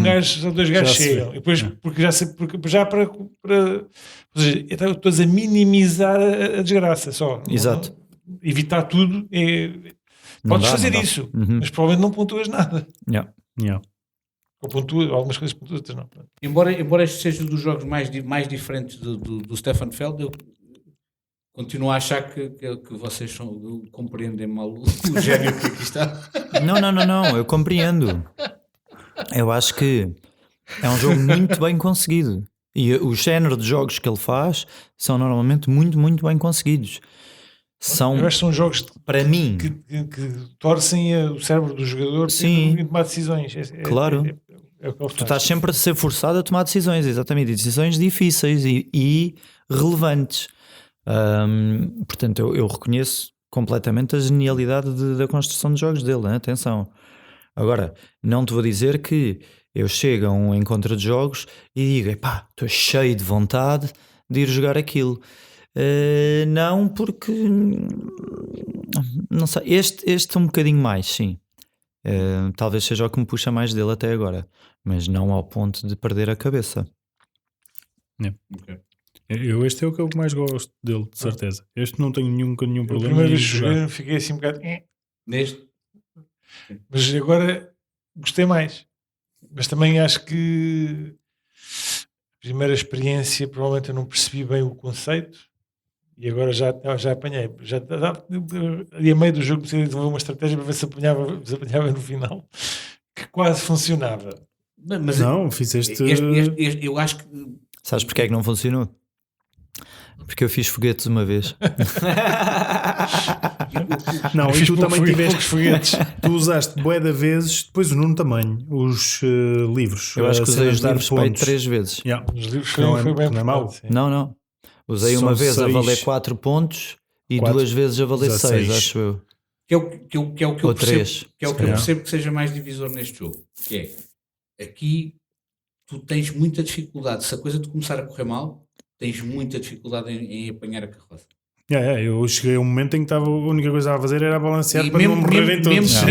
gajo, 2 gajos Já se vê. chegam. E depois, porque já para ou seja, então estou a minimizar a desgraça só. Exato. Evitar tudo Não podes dá, fazer não dá. isso, Uhum. mas provavelmente não pontuas nada. Yeah. Yeah. Ou pontuas algumas coisas, pontuas outras não. Embora este seja dos jogos mais diferentes do Stefan Feld, eu continuo a achar que vocês compreendem mal o gênio que aqui está. Não, eu compreendo. Eu acho que é um jogo muito bem conseguido. E o género de jogos que ele faz são normalmente muito, muito bem conseguidos. São, Eu acho que são jogos para mim, que torcem o cérebro do jogador Sim. em tomar decisões. Claro. É o que ele tu faz. estás sempre a ser forçado a tomar decisões, exatamente, e decisões difíceis e relevantes. Portanto, eu reconheço completamente a genialidade da construção de jogos dele, né? Atenção. Agora, não te vou dizer que eu chego a um encontro de jogos e digo, estou cheio de vontade de ir jogar aquilo. Não, porque não sei, este um bocadinho mais, sim. Talvez seja o que me puxa mais dele até agora, mas não ao ponto de perder a cabeça. Okay. Este é o que eu mais gosto dele, de certeza. Este não tenho nenhum A problema primeira em vez que jogar. joguei fiquei assim um bocado. Neste, Mas agora gostei mais. Mas também acho que a primeira experiência provavelmente eu não percebi bem o conceito e agora já apanhei. Ali a meio do jogo comecei a desenvolver uma estratégia para ver se apanhava no final, que quase funcionava. mas Não, fizeste. eu acho que Sabes porque é que não funcionou? Porque eu fiz foguetes uma vez. Não, e Fiz tu pouco também tiveste. poucos foguetes. Tu usaste bué de vezes, depois o Nuno também, os livros. Eu acho que a usei cena os de dar livros para aí pontos. 3 vezes. Yeah. Os livros Não foi bem não é mau. portado, sim. Não. Usei São uma vez a 6. valer 4 pontos e 4, 2 vezes a valer 6, 16. acho eu. Que é o que eu Ou percebo, 3. que é o que eu percebo que seja mais divisor neste jogo. Que é, aqui tu tens muita dificuldade, se a coisa te começar a correr mal, tens muita dificuldade em apanhar a carroça. Eu cheguei a um momento em que a única coisa a fazer era balancear para não morrerem todos.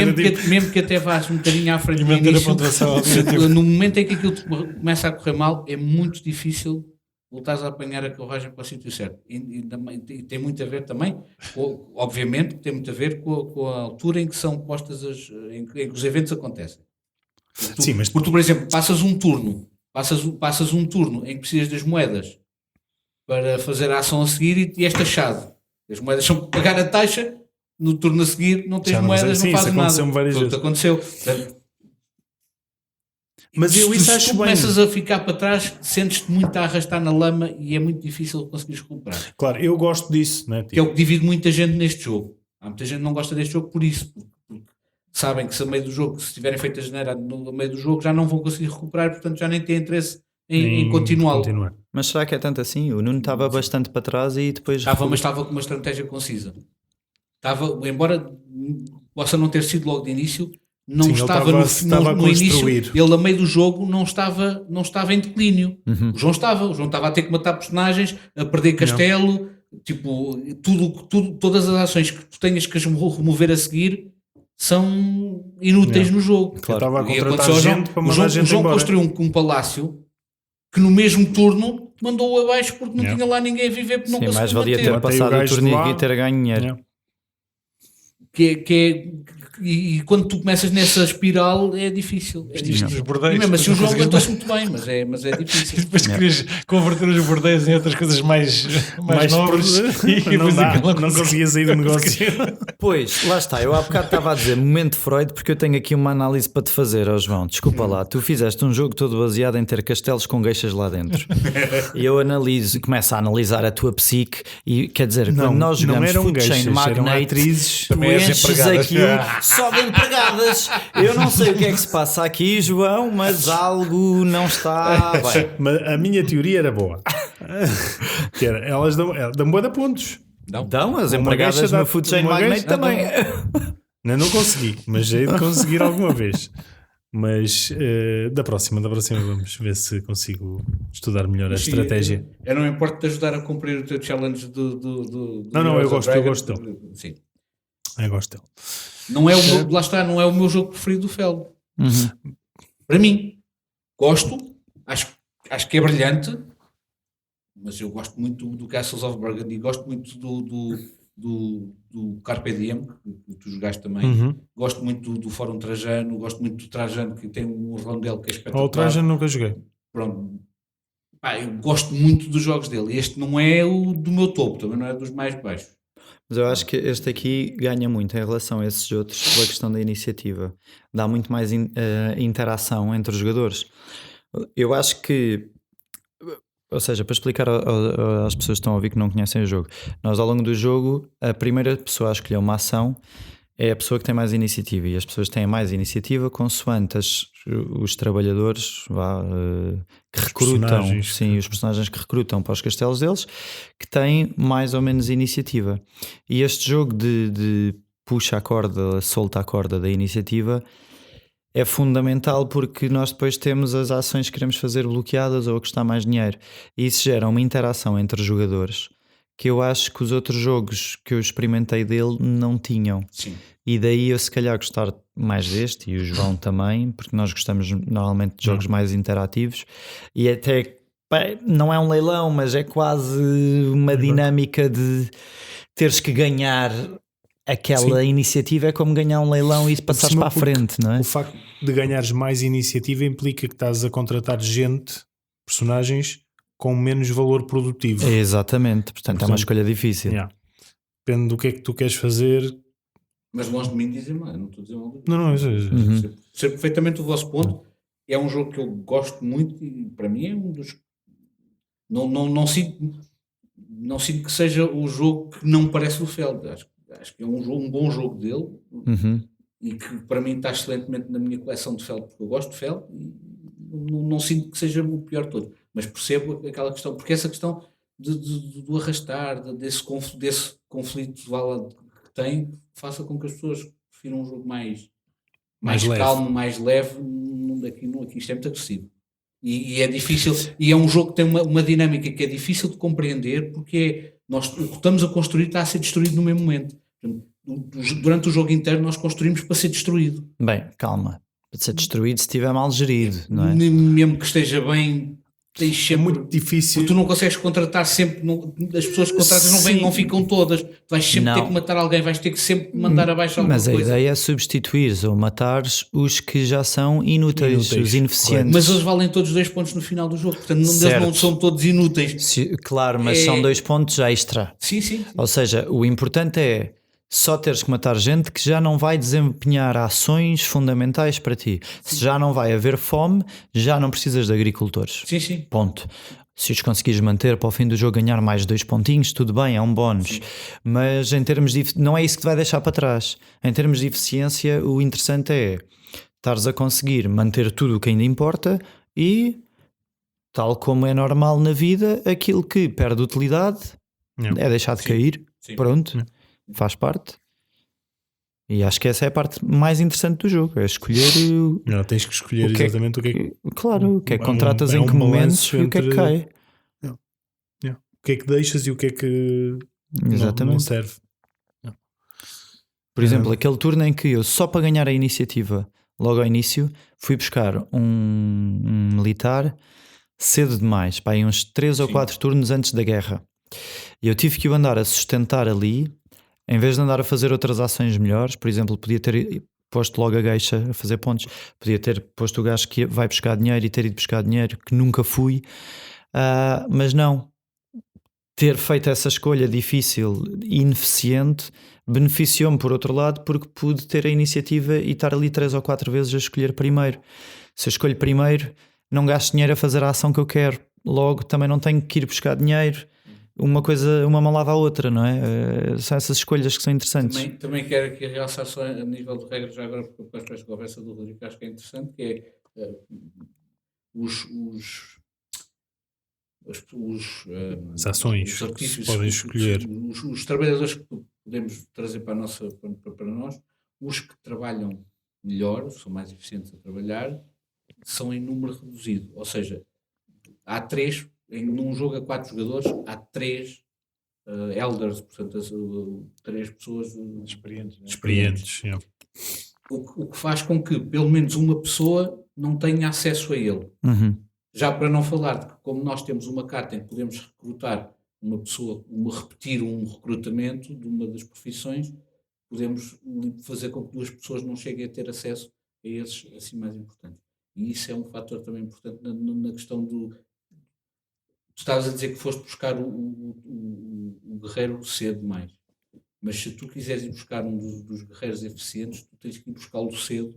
Mesmo que até vás um bocadinho à frente E do manter a início, pontuação. no momento em que aquilo começa a correr mal, é muito difícil voltares a apanhar a carruagem para o sítio certo. E tem muito a ver também, obviamente, tem muito a ver com a altura em que são postas em que os eventos acontecem. Sim, mas Porque tu, por exemplo, passas um turno em que precisas das moedas para fazer a ação a seguir e és taxado. As moedas são para pagar a taxa, no turno a seguir não tens Já não moedas, sei. não Sim, fazes isso nada. aconteceu-me várias vezes. Aconteceu. Portanto, Mas eu isso acho tu bem. começas a ficar para trás, sentes-te muito a arrastar na lama e é muito difícil conseguires recuperar. Claro, eu gosto disso, né? Que é o que divide muita gente neste jogo. Há muita gente que não gosta deste jogo por isso, porque sabem que se a meio do jogo, se tiverem feito a geneira no meio do jogo, já não vão conseguir recuperar, portanto já nem têm interesse em continuá-lo. continuar. Mas será que é tanto assim? O Nuno estava bastante para trás e depois... Mas estava com uma estratégia concisa. Embora possa não ter sido logo de início, não Sim, ele estava estava a no início, construir. ele a meio do jogo não estava em declínio. O João estava a ter que matar personagens, a perder castelo, tipo, todas as ações que tu tenhas que remover a seguir são inúteis no jogo. Eu estava a E contratar aconteceu ao gente para mandar O gente João embora. construiu um palácio que no mesmo turno mandou-o abaixo porque não tinha lá ninguém a viver, porque não Sim, conseguiu mais valia manter. ter passado o gajo de torneio lá. e ter ganho dinheiro. E quando tu começas nessa espiral é difícil. Isto dos E bordéis. mesmo assim o jogo Consegues- aguentou-se muito bem, mas é E difícil. depois querias converter os bordéis em outras coisas mais nobres. E não depois dá, aquilo não conseguia sair do negócio. Pois, lá está, eu há bocado estava a dizer momento Freud porque eu tenho aqui uma análise para te fazer, ó João, desculpa lá, tu fizeste um jogo todo baseado em ter castelos com gueixas lá dentro e eu começo a analisar a tua psique e quer dizer, quando nós jogamos eram Food Chain gueixas, eram Magnate atrizes. tu enches aquilo só de empregadas. Eu não sei o que é que se passa aqui, João, mas algo não está bem. Mas a minha teoria era boa. Que era, elas dão boa de pontos. Então, as Uma empregadas gueixa no dá- Food Chain uma Magnate gueixa- também. Não consegui, mas hei de conseguir alguma vez. Mas da próxima vamos ver se consigo estudar melhor a estratégia. Eu não importo te ajudar a cumprir o teu challenge do Não, eu Heroes of gosto Dragon. dele. Sim. Eu gosto dele. Não é o meu, lá está, não é o meu jogo preferido do Feld. Para mim, gosto, acho que é brilhante, mas eu gosto muito do Castles of Burgundy, gosto muito do Carpe Diem, que tu jogaste também. Gosto muito do Fórum Trajano, gosto muito do Trajano, que tem um rondel que é espetacular. O Trajan nunca joguei. Pronto. Eu gosto muito dos jogos dele. Este não é o do meu topo, também não é dos mais baixos. Mas eu acho que este aqui ganha muito em relação a esses outros pela questão da iniciativa. Dá muito mais interação entre os jogadores. Eu acho que, ou seja, para explicar às pessoas que estão a ouvir que não conhecem o jogo, nós ao longo do jogo, a primeira pessoa a escolher uma ação é a pessoa que tem mais iniciativa, e as pessoas têm mais iniciativa consoante os trabalhadores que recrutam, os personagens que recrutam para os castelos deles, que têm mais ou menos iniciativa. E este jogo de puxa a corda, solta a corda da iniciativa é fundamental, porque nós depois temos as ações que queremos fazer bloqueadas ou a custar mais dinheiro, e isso gera uma interação entre os jogadores que eu acho que os outros jogos que eu experimentei dele não tinham. Sim. E daí eu se calhar gostar mais deste, e o João também, porque nós gostamos normalmente de jogos mais interativos, e até não é um leilão, mas é quase uma dinâmica de teres que ganhar aquela iniciativa. É como ganhar um leilão e passares para a frente, não é? O facto de ganhares mais iniciativa implica que estás a contratar gente, personagens com menos valor produtivo. Exatamente, portanto é uma escolha difícil. Depende do que é que tu queres fazer. Mas longe de mim dizem mal, não estou a dizer mal. Não, Sei perfeitamente o vosso ponto. É um jogo que eu gosto muito e para mim é um dos... Não sinto que seja o jogo que não parece o Feld. Acho que é um bom jogo dele e que para mim está excelentemente na minha coleção de Feld, porque eu gosto de Feld e não sinto que seja o pior de todo. Mas percebo aquela questão, porque essa questão do arrastar, desse conflito que tem faça com que as pessoas prefiram um jogo mais leve. calmo, mais leve. Aqui isto é muito agressivo. E é difícil, e é um jogo que tem uma dinâmica que é difícil de compreender, porque o que estamos a construir está a ser destruído no mesmo momento. Durante o jogo inteiro nós construímos para ser destruído. Bem, calma. Para ser destruído se estiver mal gerido, não é? Mesmo que esteja bem, tens É sempre... muito difícil. Porque tu não consegues contratar sempre, as pessoas que contratas não ficam todas. Tu vais sempre ter que matar alguém, vais ter que sempre mandar abaixo alguma Mas a coisa. ideia é substituir ou matares os que já são inúteis. Os ineficientes. Mas eles valem todos 2 pontos no final do jogo, portanto eles não são todos inúteis. Claro, mas são 2 pontos extra. Sim. Ou seja, o importante é só teres que matar gente que já não vai desempenhar ações fundamentais para ti. Se já não vai haver fome, já não precisas de agricultores. Sim. Ponto. Se os conseguires manter para o fim do jogo ganhar mais 2 pontinhos, tudo bem, é um bónus. Sim. Mas em termos de... não é isso que te vai deixar para trás. Em termos de eficiência, o interessante é estares a conseguir manter tudo o que ainda importa e, tal como é normal na vida, aquilo que perde utilidade é deixar de cair. Sim. Pronto. Faz parte. E acho que essa é a parte mais interessante do jogo, é escolher Não, tens que escolher exatamente o que é que... Claro, o que é que contratas em que momentos e o que é que cai. O que é que deixas e o que é que não serve. Por exemplo, aquele turno em que eu, só para ganhar a iniciativa logo ao início, fui buscar um militar cedo demais, para aí uns 3 ou 4 turnos antes da guerra. E eu tive que o andar a sustentar ali, em vez de andar a fazer outras ações melhores. Por exemplo, podia ter posto logo a gueixa a fazer pontos, podia ter posto o gajo que vai buscar dinheiro e ter ido buscar dinheiro, que nunca fui, mas não. Ter feito essa escolha difícil e ineficiente beneficiou-me por outro lado, porque pude ter a iniciativa e estar ali 3 ou 4 vezes a escolher primeiro. Se eu escolho primeiro, não gasto dinheiro a fazer a ação que eu quero, logo também não tenho que ir buscar dinheiro. Uma mão lava a outra, não é? São essas escolhas que são interessantes. Também quero aqui realçar só a nível de regras, já agora, porque depois para esta conversa do Rodrigo, acho que é interessante, que é as ações os artifícios, podem escolher. Os trabalhadores que podemos trazer para nós, os que trabalham melhor, são mais eficientes a trabalhar, são em número reduzido. Ou seja, há 3... num jogo a 4 jogadores há 3 elders, portanto 3 pessoas experientes. O que faz com que pelo menos uma pessoa não tenha acesso a ele. Já para não falar de que, como nós temos uma carta em que podemos recrutar uma pessoa, repetir um recrutamento de uma das profissões, podemos fazer com que 2 pessoas não cheguem a ter acesso a esses assim mais importantes. E isso é um fator também importante na questão do... Tu estavas a dizer que foste buscar o guerreiro cedo demais. Mas se tu quiseres ir buscar um dos guerreiros eficientes, tu tens que ir buscá-lo cedo,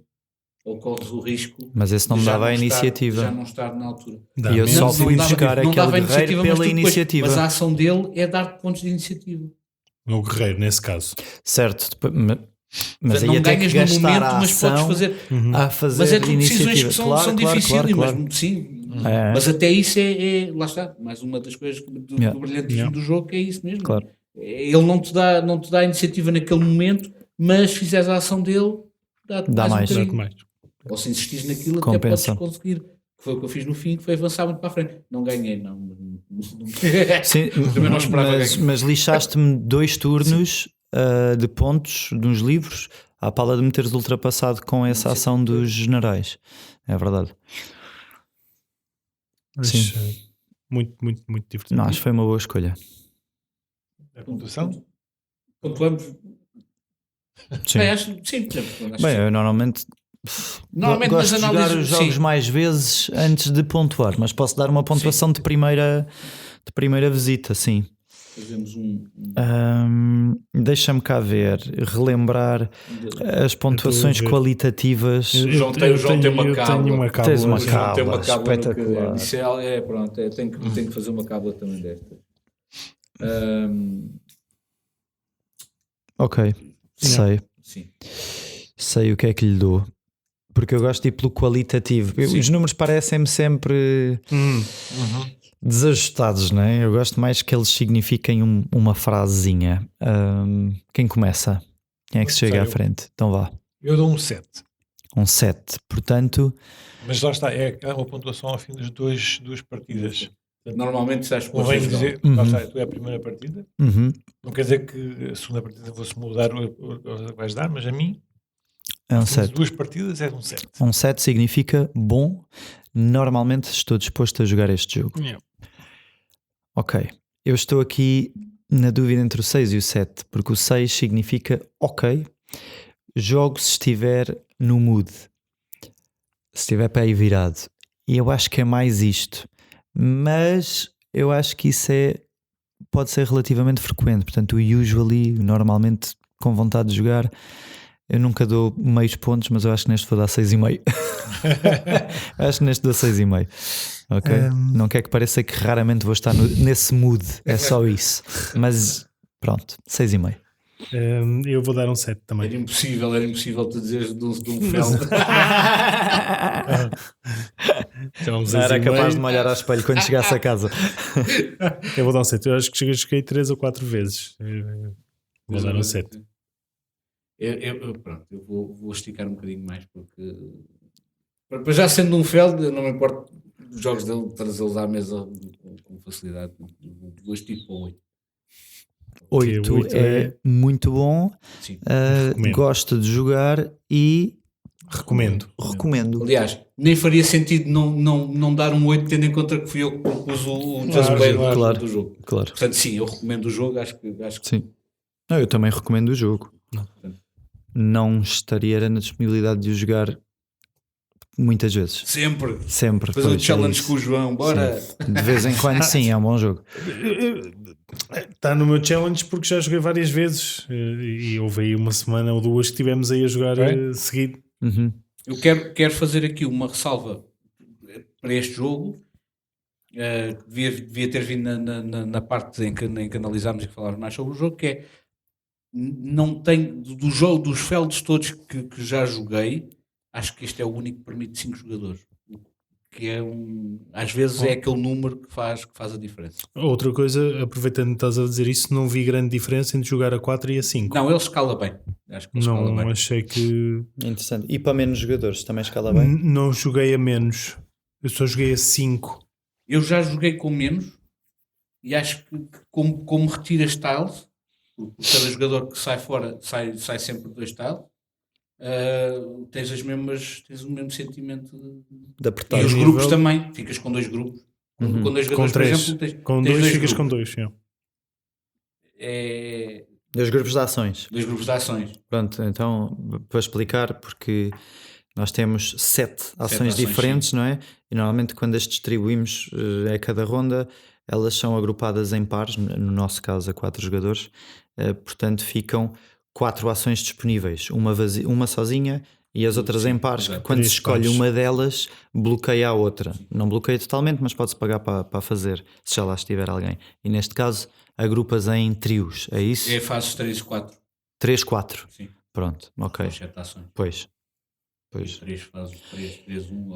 ou corres o risco. Mas esse não me dava a iniciativa. Já não estar na altura. E eu só fui buscar aquele guerreiro pela iniciativa. Mas a ação dele é dar pontos de iniciativa. O guerreiro, nesse caso. Certo. Mas não aí até que ganhas no momento, gastar a mas podes ação fazer. a fazer Mas é tudo decisões iniciativa. que são difíceis, claro. mas sim. É. Mas até isso lá está, mais uma das coisas do brilhantismo do jogo, que é isso mesmo. Claro. Ele não te dá a iniciativa naquele momento, mas se fizeres a ação dele, dá mais. Ou se insistires naquilo, compensa. até podes conseguir. Que foi o que eu fiz no fim, que foi avançar muito para a frente. Não ganhei, não. Sim, também não esperava mas lixaste-me 2 turnos de pontos nos livros à pala de me teres ultrapassado com essa ação dos generais. É verdade. Sim. Muito divertido. Não, acho que foi uma boa escolha. A pontuação? Pontuamos. Sim. Sim, por exemplo. Bem, eu normalmente gosto de jogar os jogos mais vezes antes de pontuar, mas posso dar uma pontuação de primeira visita, sim. Fazemos deixa-me cá ver, relembrar as pontuações qualitativas. O João tem uma cábula. Tens uma cábula espetacular. Tenho que fazer uma cábula também desta. Ok, sei. Sim. Sei o que é que lhe dou. Porque eu gosto de ir pelo qualitativo. Os números parecem-me sempre desajustados, não é? Eu gosto mais que eles signifiquem uma frasezinha. Quem começa? Quem é que se chega à frente? Então vá. Eu dou um 7. Um 7. Portanto, Mas lá está, é uma pontuação ao fim das duas partidas. Normalmente se as Convém coisas dizer, lá está, tu é a primeira partida. uhum, Não quer dizer que a segunda partida fosse mudar o que vais dar, mas a mim, é um ao fim das 7. 2 partidas é um 7. Um 7 significa bom. Normalmente estou disposto a jogar este jogo. Yeah. Ok. Eu estou aqui na dúvida entre o 6 e o 7, porque o 6 significa ok, jogo se estiver no mood, se estiver para aí virado. E eu acho que é mais isto. Mas eu acho que isso pode ser relativamente frequente. Portanto, o usually, normalmente com vontade de jogar, eu nunca dou meios pontos, mas eu acho que neste vou dar 6,5. Acho que neste dou 6,5. Ok? Não quer que pareça que raramente vou estar nesse mood, é só isso. Mas pronto, 6,5. Eu vou dar um 7 também. Era impossível tu dizeres de um Feld. Então, um Não era 6,5. capaz de me olhar ao espelho quando chegasse a casa. Eu vou dar um 7. Eu acho que cheguei 3 ou 4 vezes. Vou dar um 7. Pronto, eu vou esticar um bocadinho mais porque para já sendo um Feld, eu não me importo dos jogos dele trazê-los à mesa com facilidade. Vou esticar para 8. 8 8 é muito bom. Sim. Recomendo. Gosto de jogar e Recomendo. recomendo. Aliás, nem faria sentido não dar um 8 tendo em conta que fui eu que propus o Just Play claro. do jogo. Claro. Portanto, sim, eu recomendo o jogo. Acho que Sim. Não, eu também recomendo o jogo. Não estaria na disponibilidade de o jogar muitas vezes. sempre. Sempre. Fazer um Pois, é challenge isso. com o João, bora. Sim. De vez em quando, sim, é um bom jogo. Está no meu challenge porque já joguei várias vezes e houve aí uma semana ou duas que estivemos aí a jogar seguido. Uhum. Eu quero fazer aqui uma ressalva para este jogo. Devia ter vindo na parte em que analisámos e que falámos mais sobre o jogo, que é não tenho dos Felds todos que já joguei, acho que este é o único que permite 5 jogadores, que é às vezes é aquele número que faz a diferença. Outra coisa, aproveitando que estás a dizer isso, não vi grande diferença entre jogar a 4 e a 5. Não, ele escala bem. Acho que ele escala Não bem. achei que... Interessante. E para menos jogadores também escala bem? Não joguei a menos. Eu só joguei a 5. Eu já joguei com menos e acho que como retiras tiles, porque cada jogador que sai fora sai sempre 2 tiles, tens o mesmo sentimento De apertar. e os nível- grupos também, ficas com 2 grupos. Com 2 Com jogadores, por 3. exemplo, Com tens 2 dois ficas grupos. com 2. É 2 grupos de ações. 2 grupos de ações. Pronto, então, para explicar, porque nós temos 7 ações ações, diferentes, não é? E normalmente quando as distribuímos a cada ronda, elas são agrupadas em pares, no nosso caso a 4 jogadores, portanto ficam 4 ações disponíveis, uma sozinha e as outras em pares, que exato. quando se 3 escolhe pares. uma delas, bloqueia a outra. Não bloqueia totalmente, mas pode-se pagar para fazer, se já lá estiver alguém. E neste caso, agrupas em trios, é isso? É fases 3 e 4. 3, 4. Sim. Pronto, ok. Com 7 ações. Pois. 3 fases, 3, 1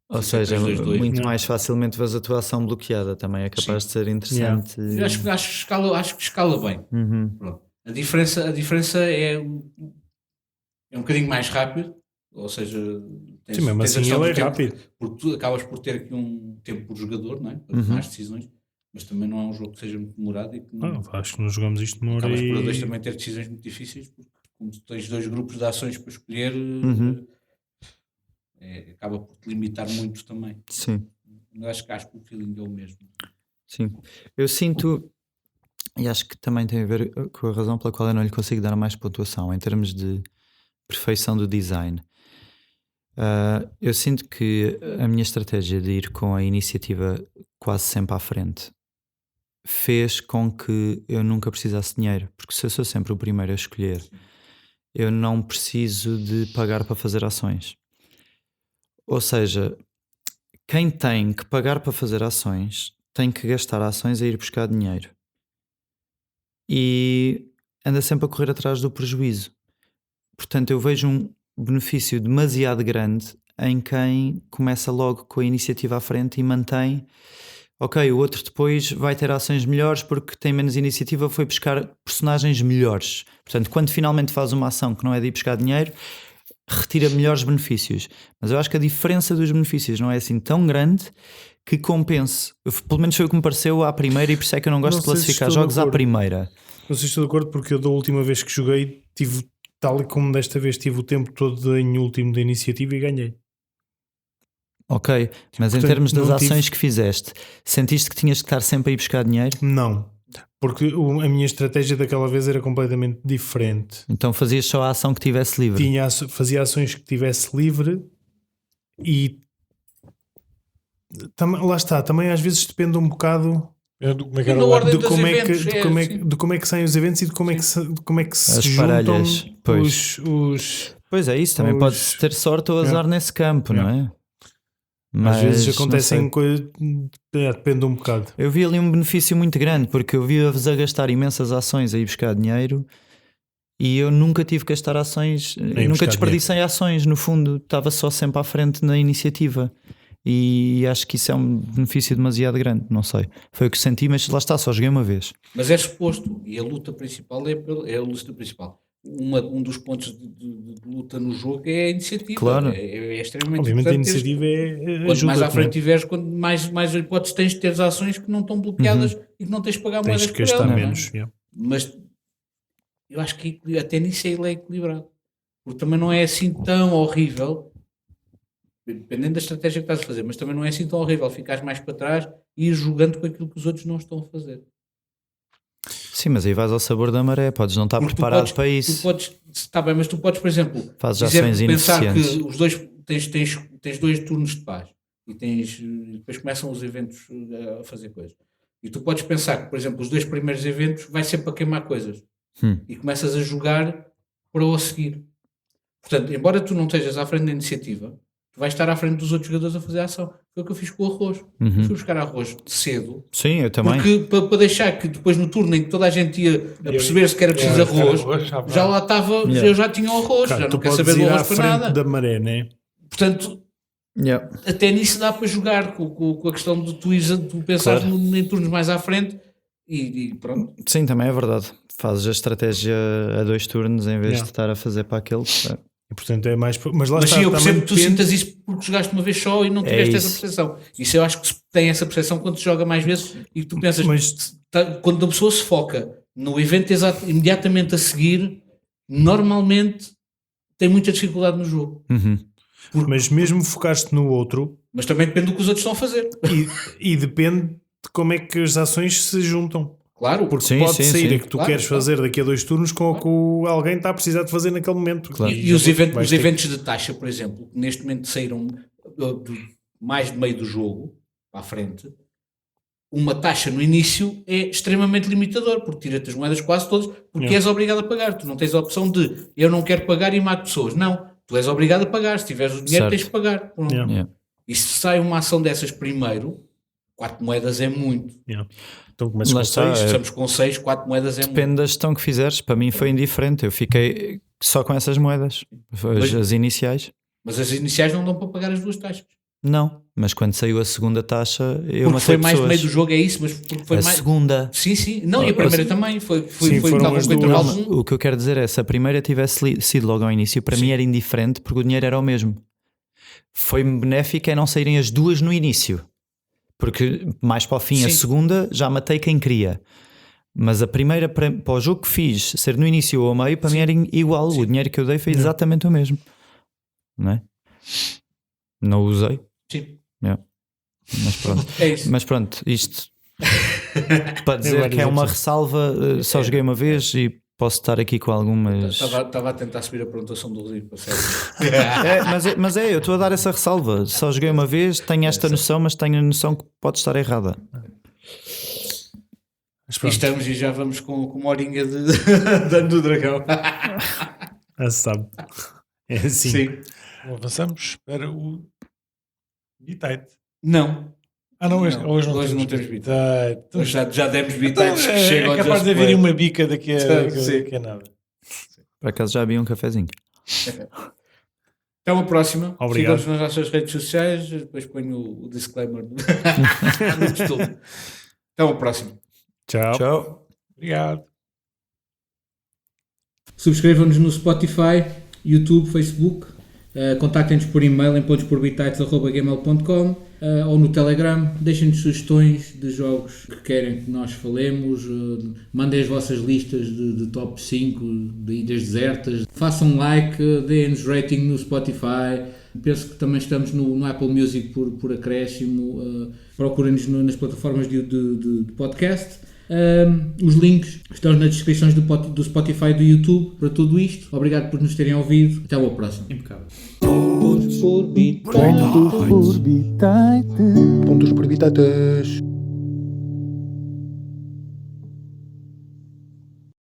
Ou Sim, seja, 3-2-2. muito Não. mais facilmente vês a tua ação bloqueada, também é capaz de ser interessante. Eu acho que escala bem. Uhum. Pronto. A diferença é um bocadinho mais rápido, ou seja, Sim, mesmo tens a assim noção ele é do tempo, rápido. porque tu acabas por ter aqui um tempo por jogador, não é? Para tomar as decisões, mas também não é um jogo que seja muito demorado e que não, Acho que nós jogamos isto uma hora acabas por a dois e... também ter decisões muito difíceis, porque como tu tens 2 grupos de ações para escolher, acaba por te limitar muito também. Sim, Mas acho que o feeling é o mesmo. sim. Eu sinto, e acho que também tem a ver com a razão pela qual eu não lhe consigo dar mais pontuação em termos de perfeição do design. Eu sinto que a minha estratégia de ir com a iniciativa quase sempre à frente fez com que eu nunca precisasse de dinheiro, porque se eu sou sempre o primeiro a escolher, eu não preciso de pagar para fazer ações. Ou seja, quem tem que pagar para fazer ações tem que gastar ações a ir buscar dinheiro e anda sempre a correr atrás do prejuízo. Portanto, eu vejo um benefício demasiado grande em quem começa logo com a iniciativa à frente e mantém. Ok, o outro depois vai ter ações melhores porque tem menos iniciativa, foi buscar personagens melhores. Portanto, quando finalmente faz uma ação que não é de ir buscar dinheiro, retira melhores benefícios. Mas eu acho que a diferença dos benefícios não é assim tão grande que compense. Pelo menos foi o que me pareceu à primeira, e por isso é que eu não gosto de classificar jogos à primeira. Não sei se estou de acordo, porque eu da última vez que joguei tive, tal e como desta vez, tive o tempo todo em último da iniciativa e ganhei. Ok, mas Portanto, em termos das não ações que fizeste, sentiste que tinhas de estar sempre a ir buscar dinheiro? Não, porque a minha estratégia daquela vez era completamente diferente. Então fazias só a ação que tivesse livre? Fazia ações que tivesse livre e lá está, também às vezes depende um bocado Como é que era Na o ordem de dos como, eventos, de como é que saem os eventos e de como é que se As juntam parelhas, pois. os Pois é isso, também os- podes ter sorte ou azar nesse campo, não é? às vezes Mas, não acontecem sei. coisas, depende um bocado. Eu vi ali um benefício muito grande, porque eu vi-vos a gastar imensas ações a ir buscar dinheiro e eu nunca tive que gastar ações, nunca buscar desperdicei ações, no fundo estava só sempre à frente na iniciativa. E acho que isso é um benefício demasiado grande, não sei. Foi o que senti, mas lá está, só joguei uma vez. Mas é exposto, e a luta principal é a luta principal. Um dos pontos de luta no jogo é a iniciativa. Claro. É extremamente Obviamente a importante. iniciativa é Quanto mais à frente ajuda, tiveres, quanto mais hipóteses tens de ter as ações que não estão bloqueadas e que não tens de pagar tens moedas que por elas. gastar não é? menos. Mas eu acho que até nisso ele é equilibrado. Porque também não é assim tão horrível, dependendo da estratégia que estás a fazer, mas também não é assim tão horrível ficares mais para trás e ir jogando com aquilo que os outros não estão a fazer. Sim, mas aí vais ao sabor da maré, podes não estar Porque preparado para isso. Está bem, mas tu podes, por exemplo, Fazes dizer, ações pensar ineficientes. que os dois tens 2 turnos de paz e depois começam os eventos a fazer coisas. E tu podes pensar que, por exemplo, os 2 primeiros eventos vai ser para queimar coisas e começas a jogar para o seguir. Portanto, embora tu não estejas à frente da iniciativa, tu vais estar à frente dos outros jogadores a fazer a ação. Foi o que eu fiz com o arroz. Eu fui buscar arroz cedo. Sim, eu também. Porque para deixar que depois no turno em que toda a gente ia a perceber se que era preciso arroz, já lá estava, eu já tinha o arroz, já não quer saber do arroz para nada. Da maré, né? Portanto, até nisso dá para jogar com a questão de tu pensar em turnos mais à frente e pronto. Sim, também é verdade. Fazes a estratégia a 2 turnos em vez de estar a fazer para aquele. E, portanto é mais. Mas lá Mas está, sim, eu também percebo que tu depende- sintas isso porque jogaste uma vez só e não tiveste essa isso. percepção. Isso eu acho que se tem essa percepção quando se joga mais vezes e tu pensas, Mas- quando a pessoa se foca no evento imediatamente a seguir, normalmente tem muita dificuldade no jogo. Mas mesmo focaste no outro Mas também depende do que os outros estão a fazer. e depende de como é que as ações se juntam. Claro, Porque Sim, pode sim, sair sim. a que tu Claro, queres fazer daqui a 2 turnos com o que alguém está a precisar de fazer naquele momento. Claro. E os Vais ter- eventos de taxa, por exemplo, que neste momento saíram mais de meio do jogo para a frente, uma taxa no início é extremamente limitador, porque tira-te as moedas quase todas, porque és obrigado a pagar. Tu não tens a opção de eu não quero pagar e mato pessoas. Não, tu és obrigado a pagar. Se tiveres o dinheiro, Certo. tens de pagar. Pronto. Yeah. E se sai uma ação dessas primeiro, 4 moedas é muito. Então começas Lá com está, 6. Estamos com 6, 4 moedas é muito. Depende da gestão que fizeres. Para mim foi indiferente. Eu fiquei só com essas moedas. As iniciais. Mas as iniciais não dão para pagar as 2 taxas. Não, mas quando saiu a segunda taxa, eu Porque matei foi mais no pessoas. meio do jogo, é isso, mas porque foi A mais. segunda. Sim. Não, e a primeira também. Foi Sim, foram estava as com duas. intervalo. O que eu quero dizer é, se a primeira tivesse sido logo ao início, para mim era indiferente, porque o dinheiro era o mesmo. Foi-me benéfico é não saírem as duas no início, porque mais para o fim, a Sim. segunda já matei quem queria. Mas a primeira, para o jogo que fiz, ser no início ou ao meio, para mim era igual. O dinheiro que eu dei foi exatamente o mesmo. Não é? Não o usei. Sim. Yeah. Mas pronto. É isso. Mas pronto, isto para dizer várias que é uma opções. ressalva, só joguei uma vez e posso estar aqui com algumas. Estava a tentar subir a pontuação do Rodrigo para sério. Eu estou a dar essa ressalva. Só joguei uma vez, tenho esta noção, mas tenho a noção que pode estar errada. Mas E pronto, estamos e já vamos com uma horinha de ano do dragão. já se sabe. É assim. Sim. Então, avançamos para o B-Tight. Não. Não, hoje Hoje não não temos temos B-Tight. Hoje já demos Então, bitites que chegam é ao capaz de Just haver Play. uma bica daqui Sim. a nada. Por acaso já havia um cafezinho. Até uma próxima. Obrigado. Sigam-nos nas nossas redes sociais. Depois ponho o disclaimer no costume. Até uma próxima. Tchau. Tchau. Obrigado. Subscrevam-nos no Spotify, YouTube, Facebook. Contactem-nos por e-mail em pontosporbitites@gmail.com ou no Telegram. Deixem-nos sugestões de jogos que querem que nós falemos. Mandem as vossas listas de top 5 de ilhas desertas. Façam like, deem-nos rating no Spotify. Penso que também estamos no Apple Music por acréscimo. Procurem-nos nas plataformas de podcast. Os links estão nas descrições do Spotify e do YouTube para tudo isto. Obrigado por nos terem ouvido. Até ao próximo. Impecável. Pontos por bitites. Pontos por bitites.